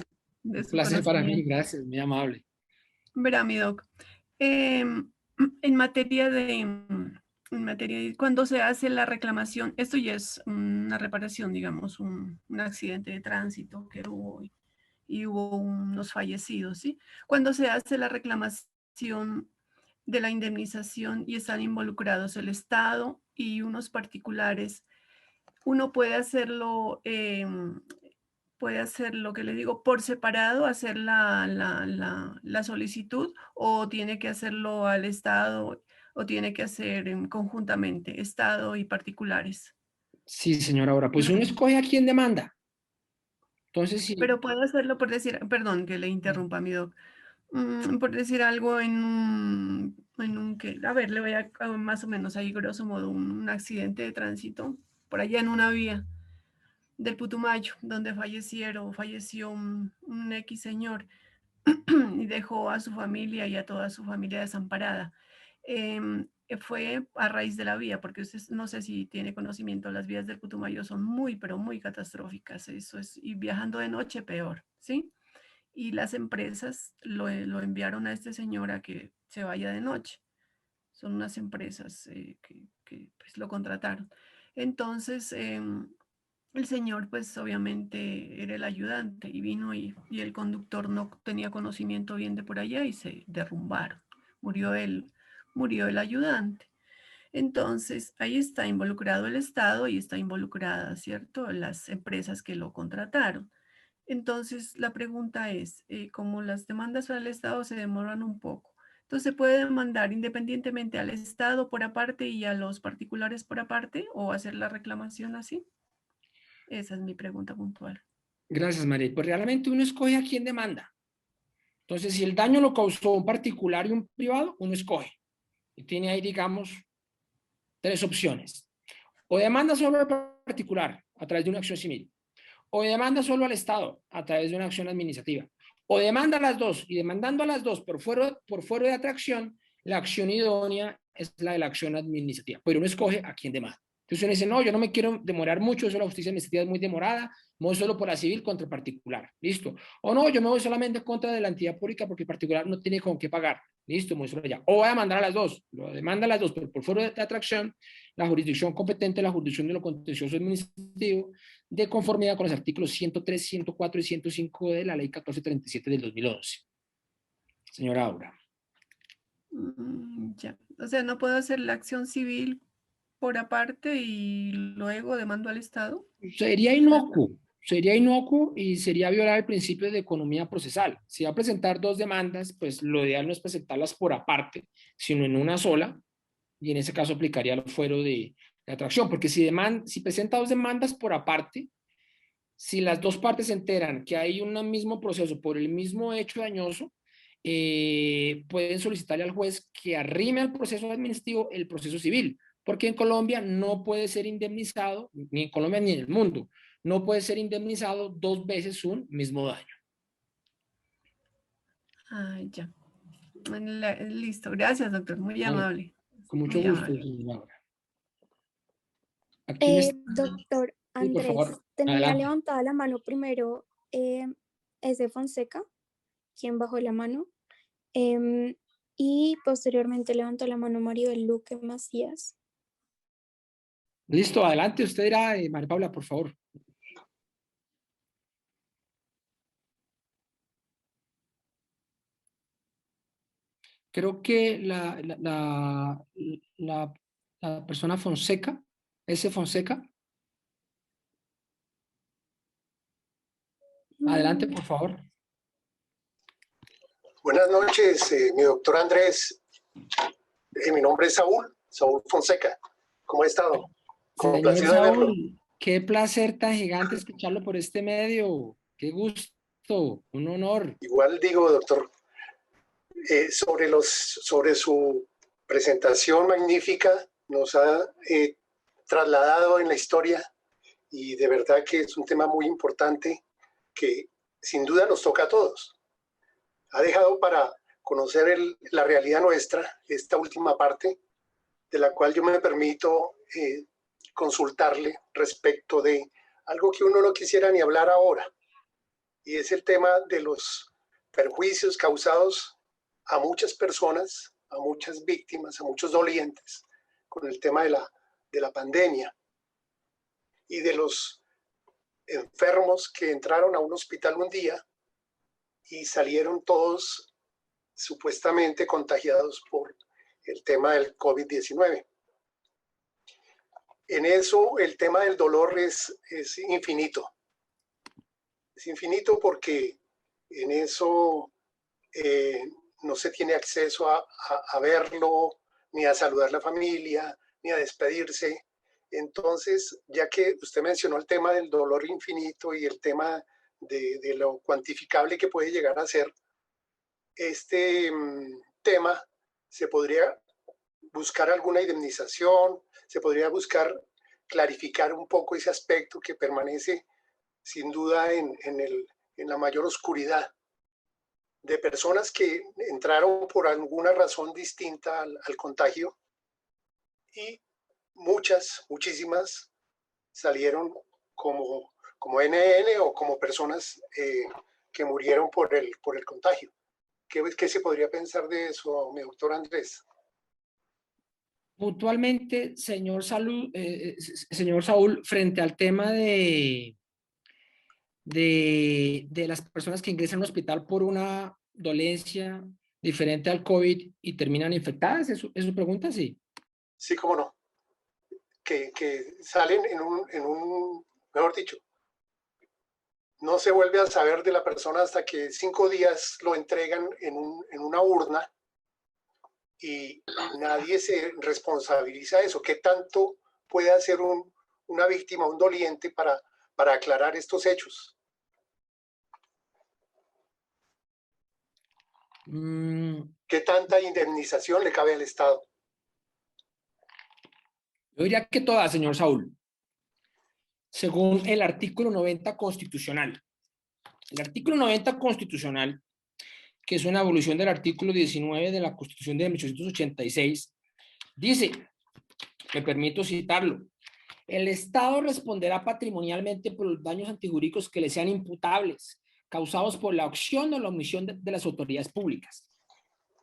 [SPEAKER 8] de
[SPEAKER 2] Un
[SPEAKER 8] su
[SPEAKER 2] placer para mí,
[SPEAKER 8] conocimiento.
[SPEAKER 2] gracias, muy amable.
[SPEAKER 8] Verá, mi doc. En materia cuando se hace la reclamación, esto ya es una reparación, digamos, un accidente de tránsito que hubo y hubo unos fallecidos, ¿sí? Cuando se hace la reclamación de la indemnización y están involucrados el Estado y unos particulares, uno puede hacer lo que le digo por separado, hacer la solicitud, o tiene que hacerlo al Estado, o tiene que hacer conjuntamente, Estado y particulares.
[SPEAKER 2] Sí, señora Aura, pues uno escoge a quién demanda. Entonces, sí.
[SPEAKER 8] Pero puedo hacerlo por decir, perdón que le interrumpa, mi doc, por decir algo a ver, le voy a más o menos ahí grosso modo un accidente de tránsito por allá en una vía del Putumayo, donde falleció un X señor y dejó a su familia y a toda su familia desamparada. Fue a raíz de la vía, porque usted no sé si tiene conocimiento, las vías del Putumayo son muy, pero muy catastróficas, eso es, y viajando de noche peor, ¿sí? Y las empresas lo enviaron a este señor a que se vaya de noche. Son unas empresas que pues, lo contrataron. Entonces, el señor, pues obviamente era el ayudante y vino y el conductor no tenía conocimiento bien de por allá y se derrumbaron. Murió el ayudante. Entonces, ahí está involucrado el Estado y está involucrada, ¿cierto?, las empresas que lo contrataron. Entonces, la pregunta es, como las demandas al Estado se demoran un poco, entonces, ¿se puede demandar independientemente al Estado por aparte y a los particulares por aparte o hacer la reclamación así? Esa es mi pregunta puntual.
[SPEAKER 2] Gracias, María. Pues realmente uno escoge a quién demanda. Entonces, si el daño lo causó un particular y un privado, uno escoge. Y tiene ahí, digamos, 3 opciones. O demanda solo al particular a través de una acción civil. O demanda solo al Estado a través de una acción administrativa. O demanda a las dos. Y demandando a las dos por fuero de atracción, la acción idónea es la de la acción administrativa. Pero uno escoge a quién demanda. Entonces uno dice, no, yo no me quiero demorar mucho, eso la justicia administrativa es muy demorada, me voy solo por la civil contra el particular, listo. O no, yo me voy solamente contra de la entidad pública porque el particular no tiene con qué pagar, listo, me voy solo allá. O voy a mandar a las dos, lo demanda a las dos, pero por fuero de atracción, la jurisdicción competente, la jurisdicción de lo contencioso administrativo, de conformidad con los artículos 103, 104 y 105 de la ley 1437 del 2011. Señora Aura.
[SPEAKER 8] Ya. O sea, no puedo hacer la acción civil por aparte y luego demando al Estado.
[SPEAKER 2] Sería inocuo y sería violar el principio de economía procesal. Si va a presentar 2 demandas, pues lo ideal no es presentarlas por aparte, sino en una sola, y en ese caso aplicaría el fuero de atracción, porque si presenta 2 demandas por aparte, si las 2 partes se enteran que hay un mismo proceso por el mismo hecho dañoso, pueden solicitarle al juez que arrime al proceso administrativo el proceso civil, porque en Colombia no puede ser indemnizado, ni en Colombia ni en el mundo, no puede ser indemnizado 2 veces un mismo daño.
[SPEAKER 8] Ya. Listo, gracias, doctor, muy amable.
[SPEAKER 2] Con mucho
[SPEAKER 8] Muy
[SPEAKER 2] gusto,
[SPEAKER 8] amable.
[SPEAKER 2] señora. Aquí
[SPEAKER 3] Doctor
[SPEAKER 2] Sí, por
[SPEAKER 3] Andrés,
[SPEAKER 2] favor,
[SPEAKER 3] tenía
[SPEAKER 2] adelante.
[SPEAKER 3] levantada la mano primero ese Fonseca, quien bajó la mano, y posteriormente levantó la mano Maribel Luque Macías.
[SPEAKER 2] Listo, adelante, usted dirá, María Paula, por favor. Creo que la persona Fonseca, ese Fonseca. Adelante, por favor.
[SPEAKER 9] Buenas noches, mi doctor Andrés. Mi nombre es Saúl Fonseca. ¿Cómo ha estado?
[SPEAKER 2] Señor Saúl, qué placer tan gigante escucharlo por este medio. Qué gusto, un honor.
[SPEAKER 9] Igual digo, doctor, sobre su presentación magnífica, nos ha trasladado en la historia y de verdad que es un tema muy importante que sin duda nos toca a todos. Ha dejado para conocer la realidad nuestra, esta última parte, de la cual yo me permito consultarle respecto de algo que uno no quisiera ni hablar ahora, y es el tema de los perjuicios causados a muchas personas, a muchas víctimas, a muchos dolientes, con el tema de la pandemia y de los enfermos que entraron a un hospital un día y salieron todos supuestamente contagiados por el tema del COVID-19. En eso el tema del dolor es infinito. Es infinito porque en eso no se tiene acceso a verlo, ni a saludar a la familia, ni a despedirse. Entonces, ya que usted mencionó el tema del dolor infinito y el tema de lo cuantificable que puede llegar a ser, este tema se podría buscar alguna indemnización, se podría buscar clarificar un poco ese aspecto que permanece sin duda en la mayor oscuridad de personas que entraron por alguna razón distinta al contagio y muchísimas salieron como NN o como personas que murieron por el contagio. ¿Qué se podría pensar de eso, mi doctor Andrés?
[SPEAKER 2] Puntualmente, señor Saúl, frente al tema de las personas que ingresan a un hospital por una dolencia diferente al COVID y terminan infectadas, ¿es su pregunta? Sí.
[SPEAKER 9] Sí, cómo no. Que salen mejor dicho, no se vuelve a saber de la persona hasta que 5 días lo entregan en una urna y nadie se responsabiliza de eso. ¿Qué tanto puede hacer una víctima, un doliente para aclarar estos hechos? ¿Qué tanta indemnización le cabe al Estado?
[SPEAKER 2] Yo diría que todas, señor Saúl. Según el artículo 90 constitucional. El artículo 90 constitucional, que es una evolución del artículo 19 de la Constitución de 1886, dice, me permito citarlo, el Estado responderá patrimonialmente por los daños antijurídicos que le sean imputables, causados por la acción o la omisión de las autoridades públicas.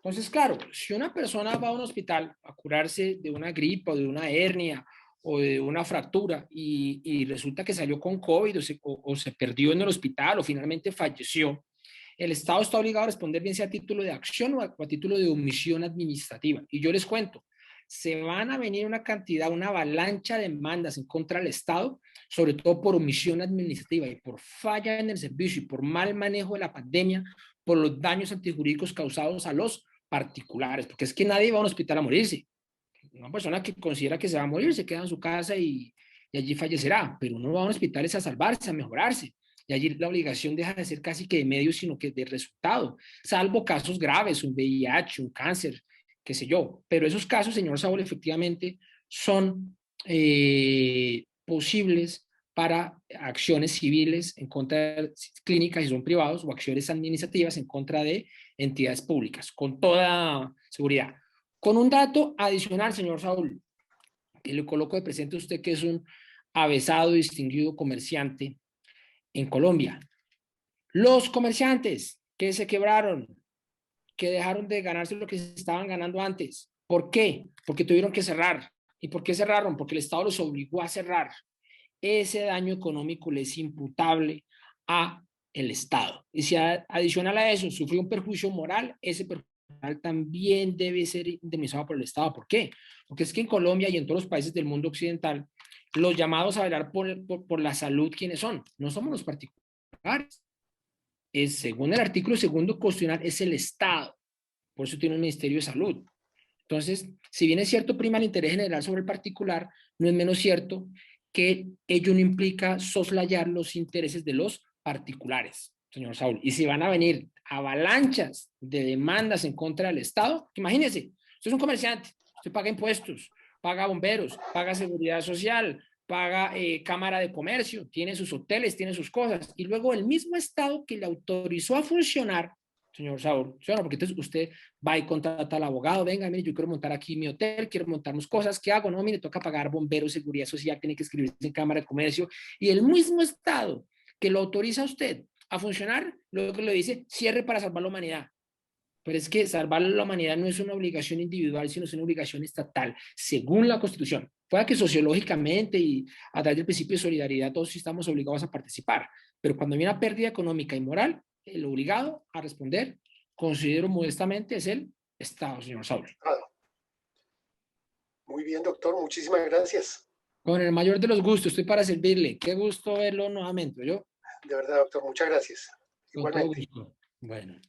[SPEAKER 2] Entonces, claro, si una persona va a un hospital a curarse de una gripa o de una hernia o de una fractura y resulta que salió con COVID o se perdió en el hospital o finalmente falleció, el Estado está obligado a responder bien sea a título de acción o a título de omisión administrativa. Y yo les cuento, se van a venir una avalancha de demandas en contra del Estado, sobre todo por omisión administrativa y por falla en el servicio y por mal manejo de la pandemia, por los daños antijurídicos causados a los particulares, porque es que nadie va a un hospital a morirse. Una persona que considera que se va a morir se queda en su casa y allí fallecerá, pero uno va a un hospital es a salvarse, a mejorarse. Y allí la obligación deja de ser casi que de medio, sino que de resultado, salvo casos graves, un VIH, un cáncer, qué sé yo. Pero esos casos, señor Saúl, efectivamente son posibles para acciones civiles en contra de clínicas si son privados o acciones administrativas en contra de entidades públicas, con toda seguridad. Con un dato adicional, señor Saúl, que le coloco de presente a usted que es un avesado, distinguido comerciante en Colombia. Los comerciantes que se quebraron, que dejaron de ganarse lo que estaban ganando antes. ¿Por qué? Porque tuvieron que cerrar. ¿Y por qué cerraron? Porque el Estado los obligó a cerrar. Ese daño económico le es imputable a el Estado. Y si adicional a eso sufrió un perjuicio moral, ese perjuicio moral también debe ser indemnizado por el Estado. ¿Por qué? Porque es que en Colombia y en todos los países del mundo occidental, los llamados a velar por la salud, ¿quiénes son? No somos los particulares. Según el artículo segundo constitucional, es el Estado. Por eso tiene un Ministerio de Salud. Entonces, si bien es cierto prima el interés general sobre el particular, no es menos cierto que ello no implica soslayar los intereses de los particulares, señor Saúl. Y si van a venir avalanchas de demandas en contra del Estado, imagínese, usted es un comerciante, usted paga impuestos, paga bomberos, paga seguridad social, paga cámara de comercio, tiene sus hoteles, tiene sus cosas, y luego el mismo Estado que le autorizó a funcionar, señor Saúl, porque entonces usted va y contrata al abogado, venga, mire, yo quiero montar aquí mi hotel, quiero montar unas cosas, ¿qué hago? No, mire, toca pagar bomberos, seguridad social, tiene que escribirse en cámara de comercio, y el mismo Estado que lo autoriza a usted a funcionar, luego le dice, cierre para salvar la humanidad. Pero es que salvar la humanidad no es una obligación individual, sino es una obligación estatal, según la Constitución. Puede que sociológicamente y a través del principio de solidaridad todos estamos obligados a participar, pero cuando hay una pérdida económica y moral, el obligado a responder, considero modestamente, es el Estado, señor Saúl.
[SPEAKER 9] Muy bien, doctor, muchísimas gracias.
[SPEAKER 2] Con el mayor de los gustos, estoy para servirle. Qué gusto verlo nuevamente, ¿yo?
[SPEAKER 9] De verdad, doctor, muchas gracias.
[SPEAKER 2] Con
[SPEAKER 9] Igualmente.
[SPEAKER 2] todo gusto. Bueno.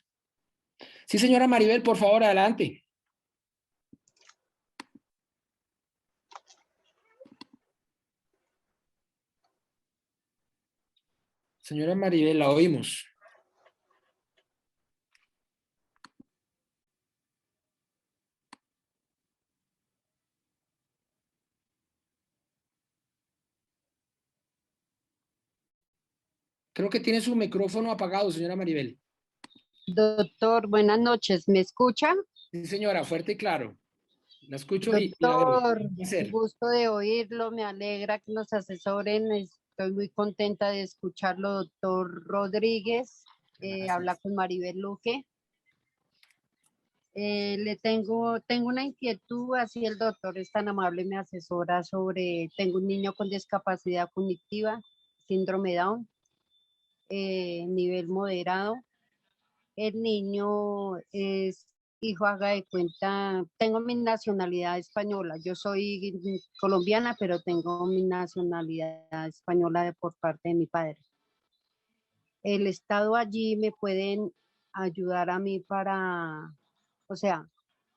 [SPEAKER 2] Sí, señora Maribel, por favor, adelante. Señora Maribel, la oímos. Creo que tiene su micrófono apagado, señora Maribel.
[SPEAKER 10] Doctor, buenas noches. ¿Me escucha?
[SPEAKER 2] Sí, señora, fuerte y claro. La escucho y la
[SPEAKER 10] Doctor,
[SPEAKER 2] veo.
[SPEAKER 10] gusto de oírlo. Me alegra que nos asesoren. Estoy muy contenta de escucharlo, doctor Rodríguez. Habla con Maribel Luque. Tengo una inquietud, así el doctor es tan amable, me asesora tengo un niño con discapacidad cognitiva, síndrome Down, nivel moderado. El niño hijo haga de cuenta, tengo mi nacionalidad española. Yo soy colombiana, pero tengo mi nacionalidad española por parte de mi padre. El Estado allí me pueden ayudar a mí para, o sea,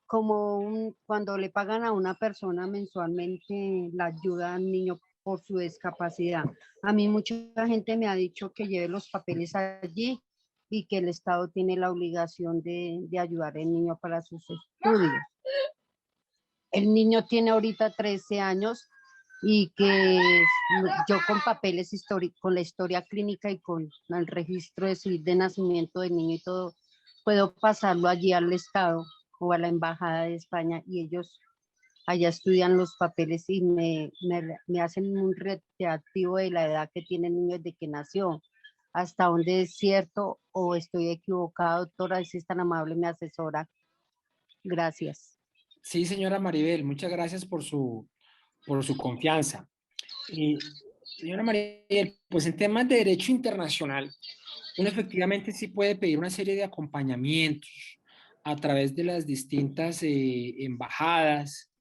[SPEAKER 10] cuando le pagan a una persona mensualmente la ayuda al niño por su discapacidad. A mí mucha gente me ha dicho que lleve los papeles allí y que el Estado tiene la obligación de ayudar al niño para sus estudios. El niño tiene ahorita 13 años y que yo con papeles históricos, con la historia clínica y con el registro de nacimiento del niño y todo, puedo pasarlo allí al Estado o a la Embajada de España y ellos allá estudian los papeles y me hacen un reactivo de la edad que tiene el niño desde que nació. Hasta dónde es cierto o estoy equivocada, doctora, si es tan amable, me asesora. Gracias.
[SPEAKER 2] Sí, señora Maribel, muchas gracias por su confianza. Señora Maribel, pues en temas de derecho internacional, uno efectivamente sí puede pedir una serie de acompañamientos a través de las distintas embajadas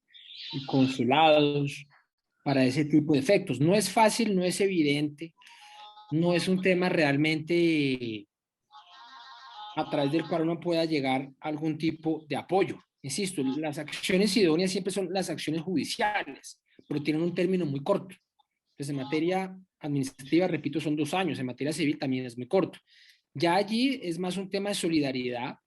[SPEAKER 2] y consulados para ese tipo de efectos. No es fácil, no es evidente, no es un tema realmente a través del cual uno pueda llegar a algún tipo de apoyo. Insisto, las acciones idóneas siempre son las acciones judiciales, pero tienen un término muy corto. Entonces, en materia administrativa, repito, son 2 años, en materia civil también es muy corto. Ya allí es más un tema de solidaridad,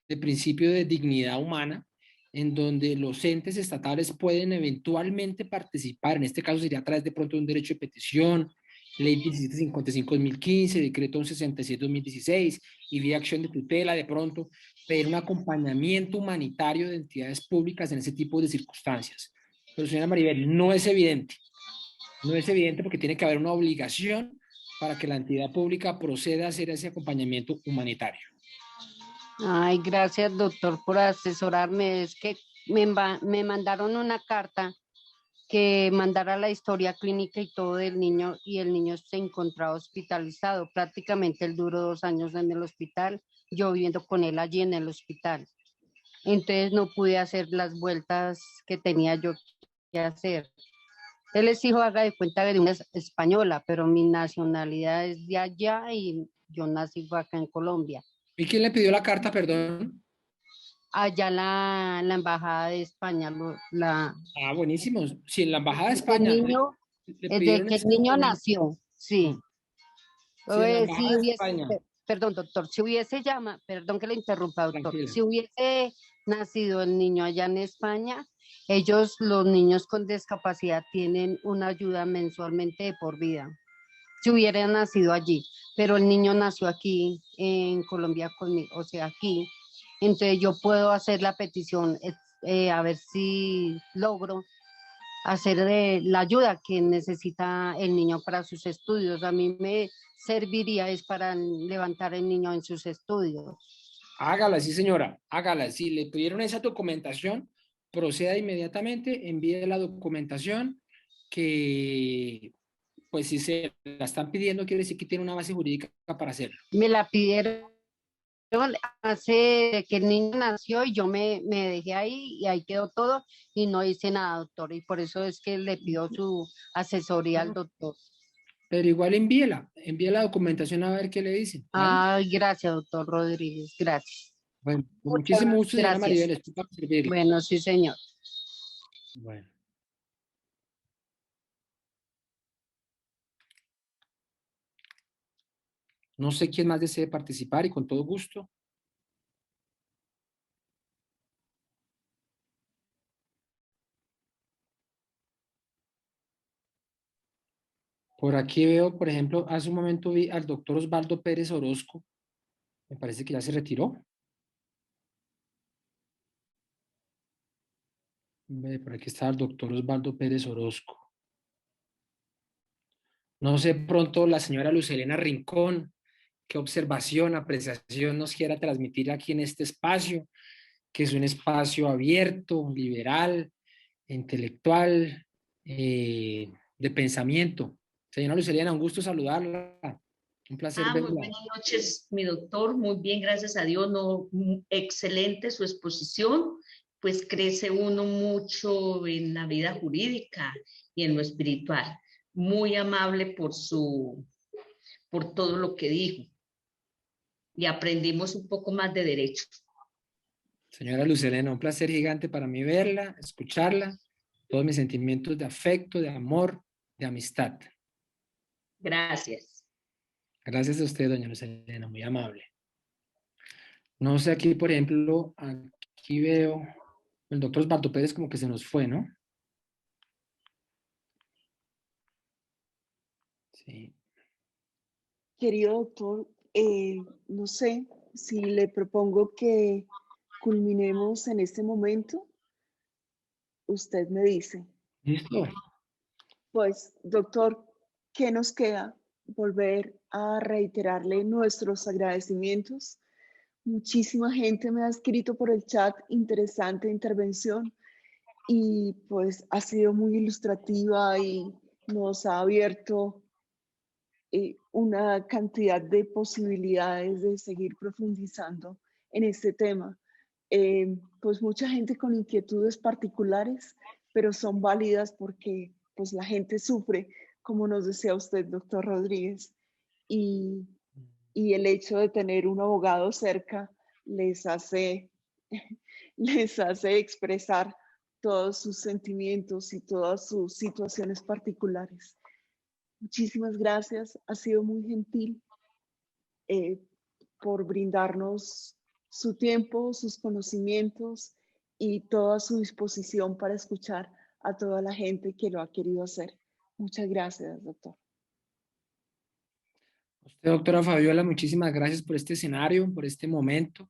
[SPEAKER 2] de principio de dignidad humana, en donde los entes estatales pueden eventualmente participar, en este caso sería a través de pronto de un derecho de petición, Ley 1755-2015, Decreto 1167-2016, y vía acción de tutela, de pronto, pedir un acompañamiento humanitario de entidades públicas en ese tipo de circunstancias. Pero, señora Maribel, no es evidente. No es evidente porque tiene que haber una obligación para que la entidad pública proceda a hacer ese acompañamiento humanitario.
[SPEAKER 10] Ay, gracias, doctor, por asesorarme. Es que me mandaron una carta que mandara la historia clínica y todo del niño y el niño se encontraba hospitalizado. Prácticamente él duró 2 años en el hospital, yo viviendo con él allí en el hospital. Entonces no pude hacer las vueltas que tenía yo que hacer. Él es hijo, haga de cuenta, de una española, pero mi nacionalidad es de allá y yo nací acá en Colombia.
[SPEAKER 2] ¿Y quién le pidió la carta, perdón?
[SPEAKER 10] Allá la Embajada de España,
[SPEAKER 2] Ah, buenísimo. Sí, en la Embajada de
[SPEAKER 10] el
[SPEAKER 2] España.
[SPEAKER 10] niño,
[SPEAKER 2] Le
[SPEAKER 10] desde
[SPEAKER 2] pidieron
[SPEAKER 10] que el
[SPEAKER 2] ese
[SPEAKER 10] niño
[SPEAKER 2] documento.
[SPEAKER 10] nació, sí.
[SPEAKER 2] Sí, en la
[SPEAKER 10] Si
[SPEAKER 2] Embajada de
[SPEAKER 10] hubiese,
[SPEAKER 2] España.
[SPEAKER 10] perdón, doctor, si hubiese perdón que le interrumpa, doctor,
[SPEAKER 2] Tranquila.
[SPEAKER 10] si hubiese nacido el niño allá en España, ellos, los niños con discapacidad, tienen una ayuda mensualmente de por vida. Si hubiera nacido allí, pero el niño nació aquí en Colombia conmigo, o sea, aquí. Entonces yo puedo hacer la petición, a ver si logro hacer la ayuda que necesita el niño para sus estudios. A mí me serviría es para levantar el niño en sus estudios.
[SPEAKER 2] Hágala, sí, señora, hágala. Si le pidieron esa documentación, proceda inmediatamente, envíe la documentación que, pues si se la están pidiendo, quiere decir que tiene una base jurídica para hacerlo.
[SPEAKER 10] Me la pidieron hace que el niño nació y yo me dejé ahí y ahí quedó todo y no hice nada, doctor. Y por eso es que le pido su asesoría al doctor.
[SPEAKER 2] Pero igual envíe la documentación a ver qué le dicen. ¿Vale?
[SPEAKER 10] Ay, gracias, doctor Rodríguez, gracias.
[SPEAKER 2] Bueno, con
[SPEAKER 10] Muchas
[SPEAKER 2] muchísimo gusto, señora
[SPEAKER 10] gracias.
[SPEAKER 2] Maribel, estoy para servirle.
[SPEAKER 10] Bueno, sí, señor.
[SPEAKER 2] Bueno. No sé quién más desee participar y con todo gusto. Por aquí veo, por ejemplo, hace un momento vi al doctor Osvaldo Pérez Orozco. Me parece que ya se retiró. Por aquí está el doctor Osvaldo Pérez Orozco. No sé, pronto la señora Lucelena Rincón, qué observación, apreciación nos quiera transmitir aquí en este espacio, que es un espacio abierto, liberal, intelectual, de pensamiento. Señora Lucelena, un gusto saludarla. Un placer
[SPEAKER 11] Muy
[SPEAKER 2] verla.
[SPEAKER 11] buenas noches, mi doctor. Muy bien, gracias a Dios. No, excelente su exposición. Pues crece uno mucho en la vida jurídica y en lo espiritual. Muy amable por todo lo que dijo. Y aprendimos un poco más de derecho.
[SPEAKER 2] Señora Luz Helena, un placer gigante para mí verla, escucharla, todos mis sentimientos de afecto, de amor, de amistad.
[SPEAKER 11] Gracias.
[SPEAKER 2] Gracias a usted, doña Luz Helena, muy amable. No sé, aquí, por ejemplo, aquí veo, el doctor Osvaldo Pérez como que se nos fue, ¿no? Sí.
[SPEAKER 1] Querido doctor, no sé si le propongo que culminemos en este momento. Usted me dice.
[SPEAKER 2] ¿Listo?
[SPEAKER 1] Pues, doctor, ¿qué nos queda? Volver a reiterarle nuestros agradecimientos. Muchísima gente me ha escrito por el chat, interesante intervención, y pues ha sido muy ilustrativa y nos ha abierto una cantidad de posibilidades de seguir profundizando en este tema. Pues mucha gente con inquietudes particulares, pero son válidas porque pues la gente sufre, como nos decía usted, doctor Rodríguez, y el hecho de tener un abogado cerca les hace expresar todos sus sentimientos y todas sus situaciones particulares. Muchísimas gracias, ha sido muy gentil por brindarnos su tiempo, sus conocimientos y toda su disposición para escuchar a toda la gente que lo ha querido hacer. Muchas gracias, doctor.
[SPEAKER 2] Usted, doctora Fabiola, muchísimas gracias por este escenario, por este momento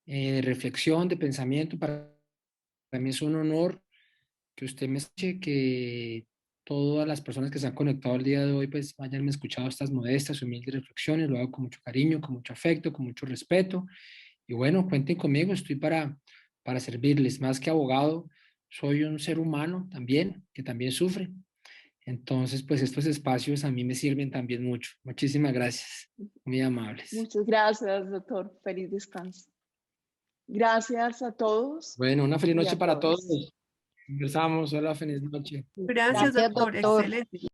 [SPEAKER 2] de reflexión, de pensamiento. Para mí es un honor que usted me escuche, que todas las personas que se han conectado el día de hoy pues hayan escuchado estas modestas, humildes reflexiones. Lo hago con mucho cariño, con mucho afecto, con mucho respeto. Y bueno, cuenten conmigo, estoy para servirles. Más que abogado, soy un ser humano también, que también sufre. Entonces, pues estos espacios a mí me sirven también mucho. Muchísimas gracias, muy amables.
[SPEAKER 1] Muchas gracias, doctor. Feliz descanso. Gracias a todos.
[SPEAKER 2] Bueno, una feliz
[SPEAKER 1] y
[SPEAKER 2] noche
[SPEAKER 1] a
[SPEAKER 2] para
[SPEAKER 1] todas.
[SPEAKER 2] todos. Conversamos, hola, feliz noche.
[SPEAKER 8] Gracias, doctor. Excelente.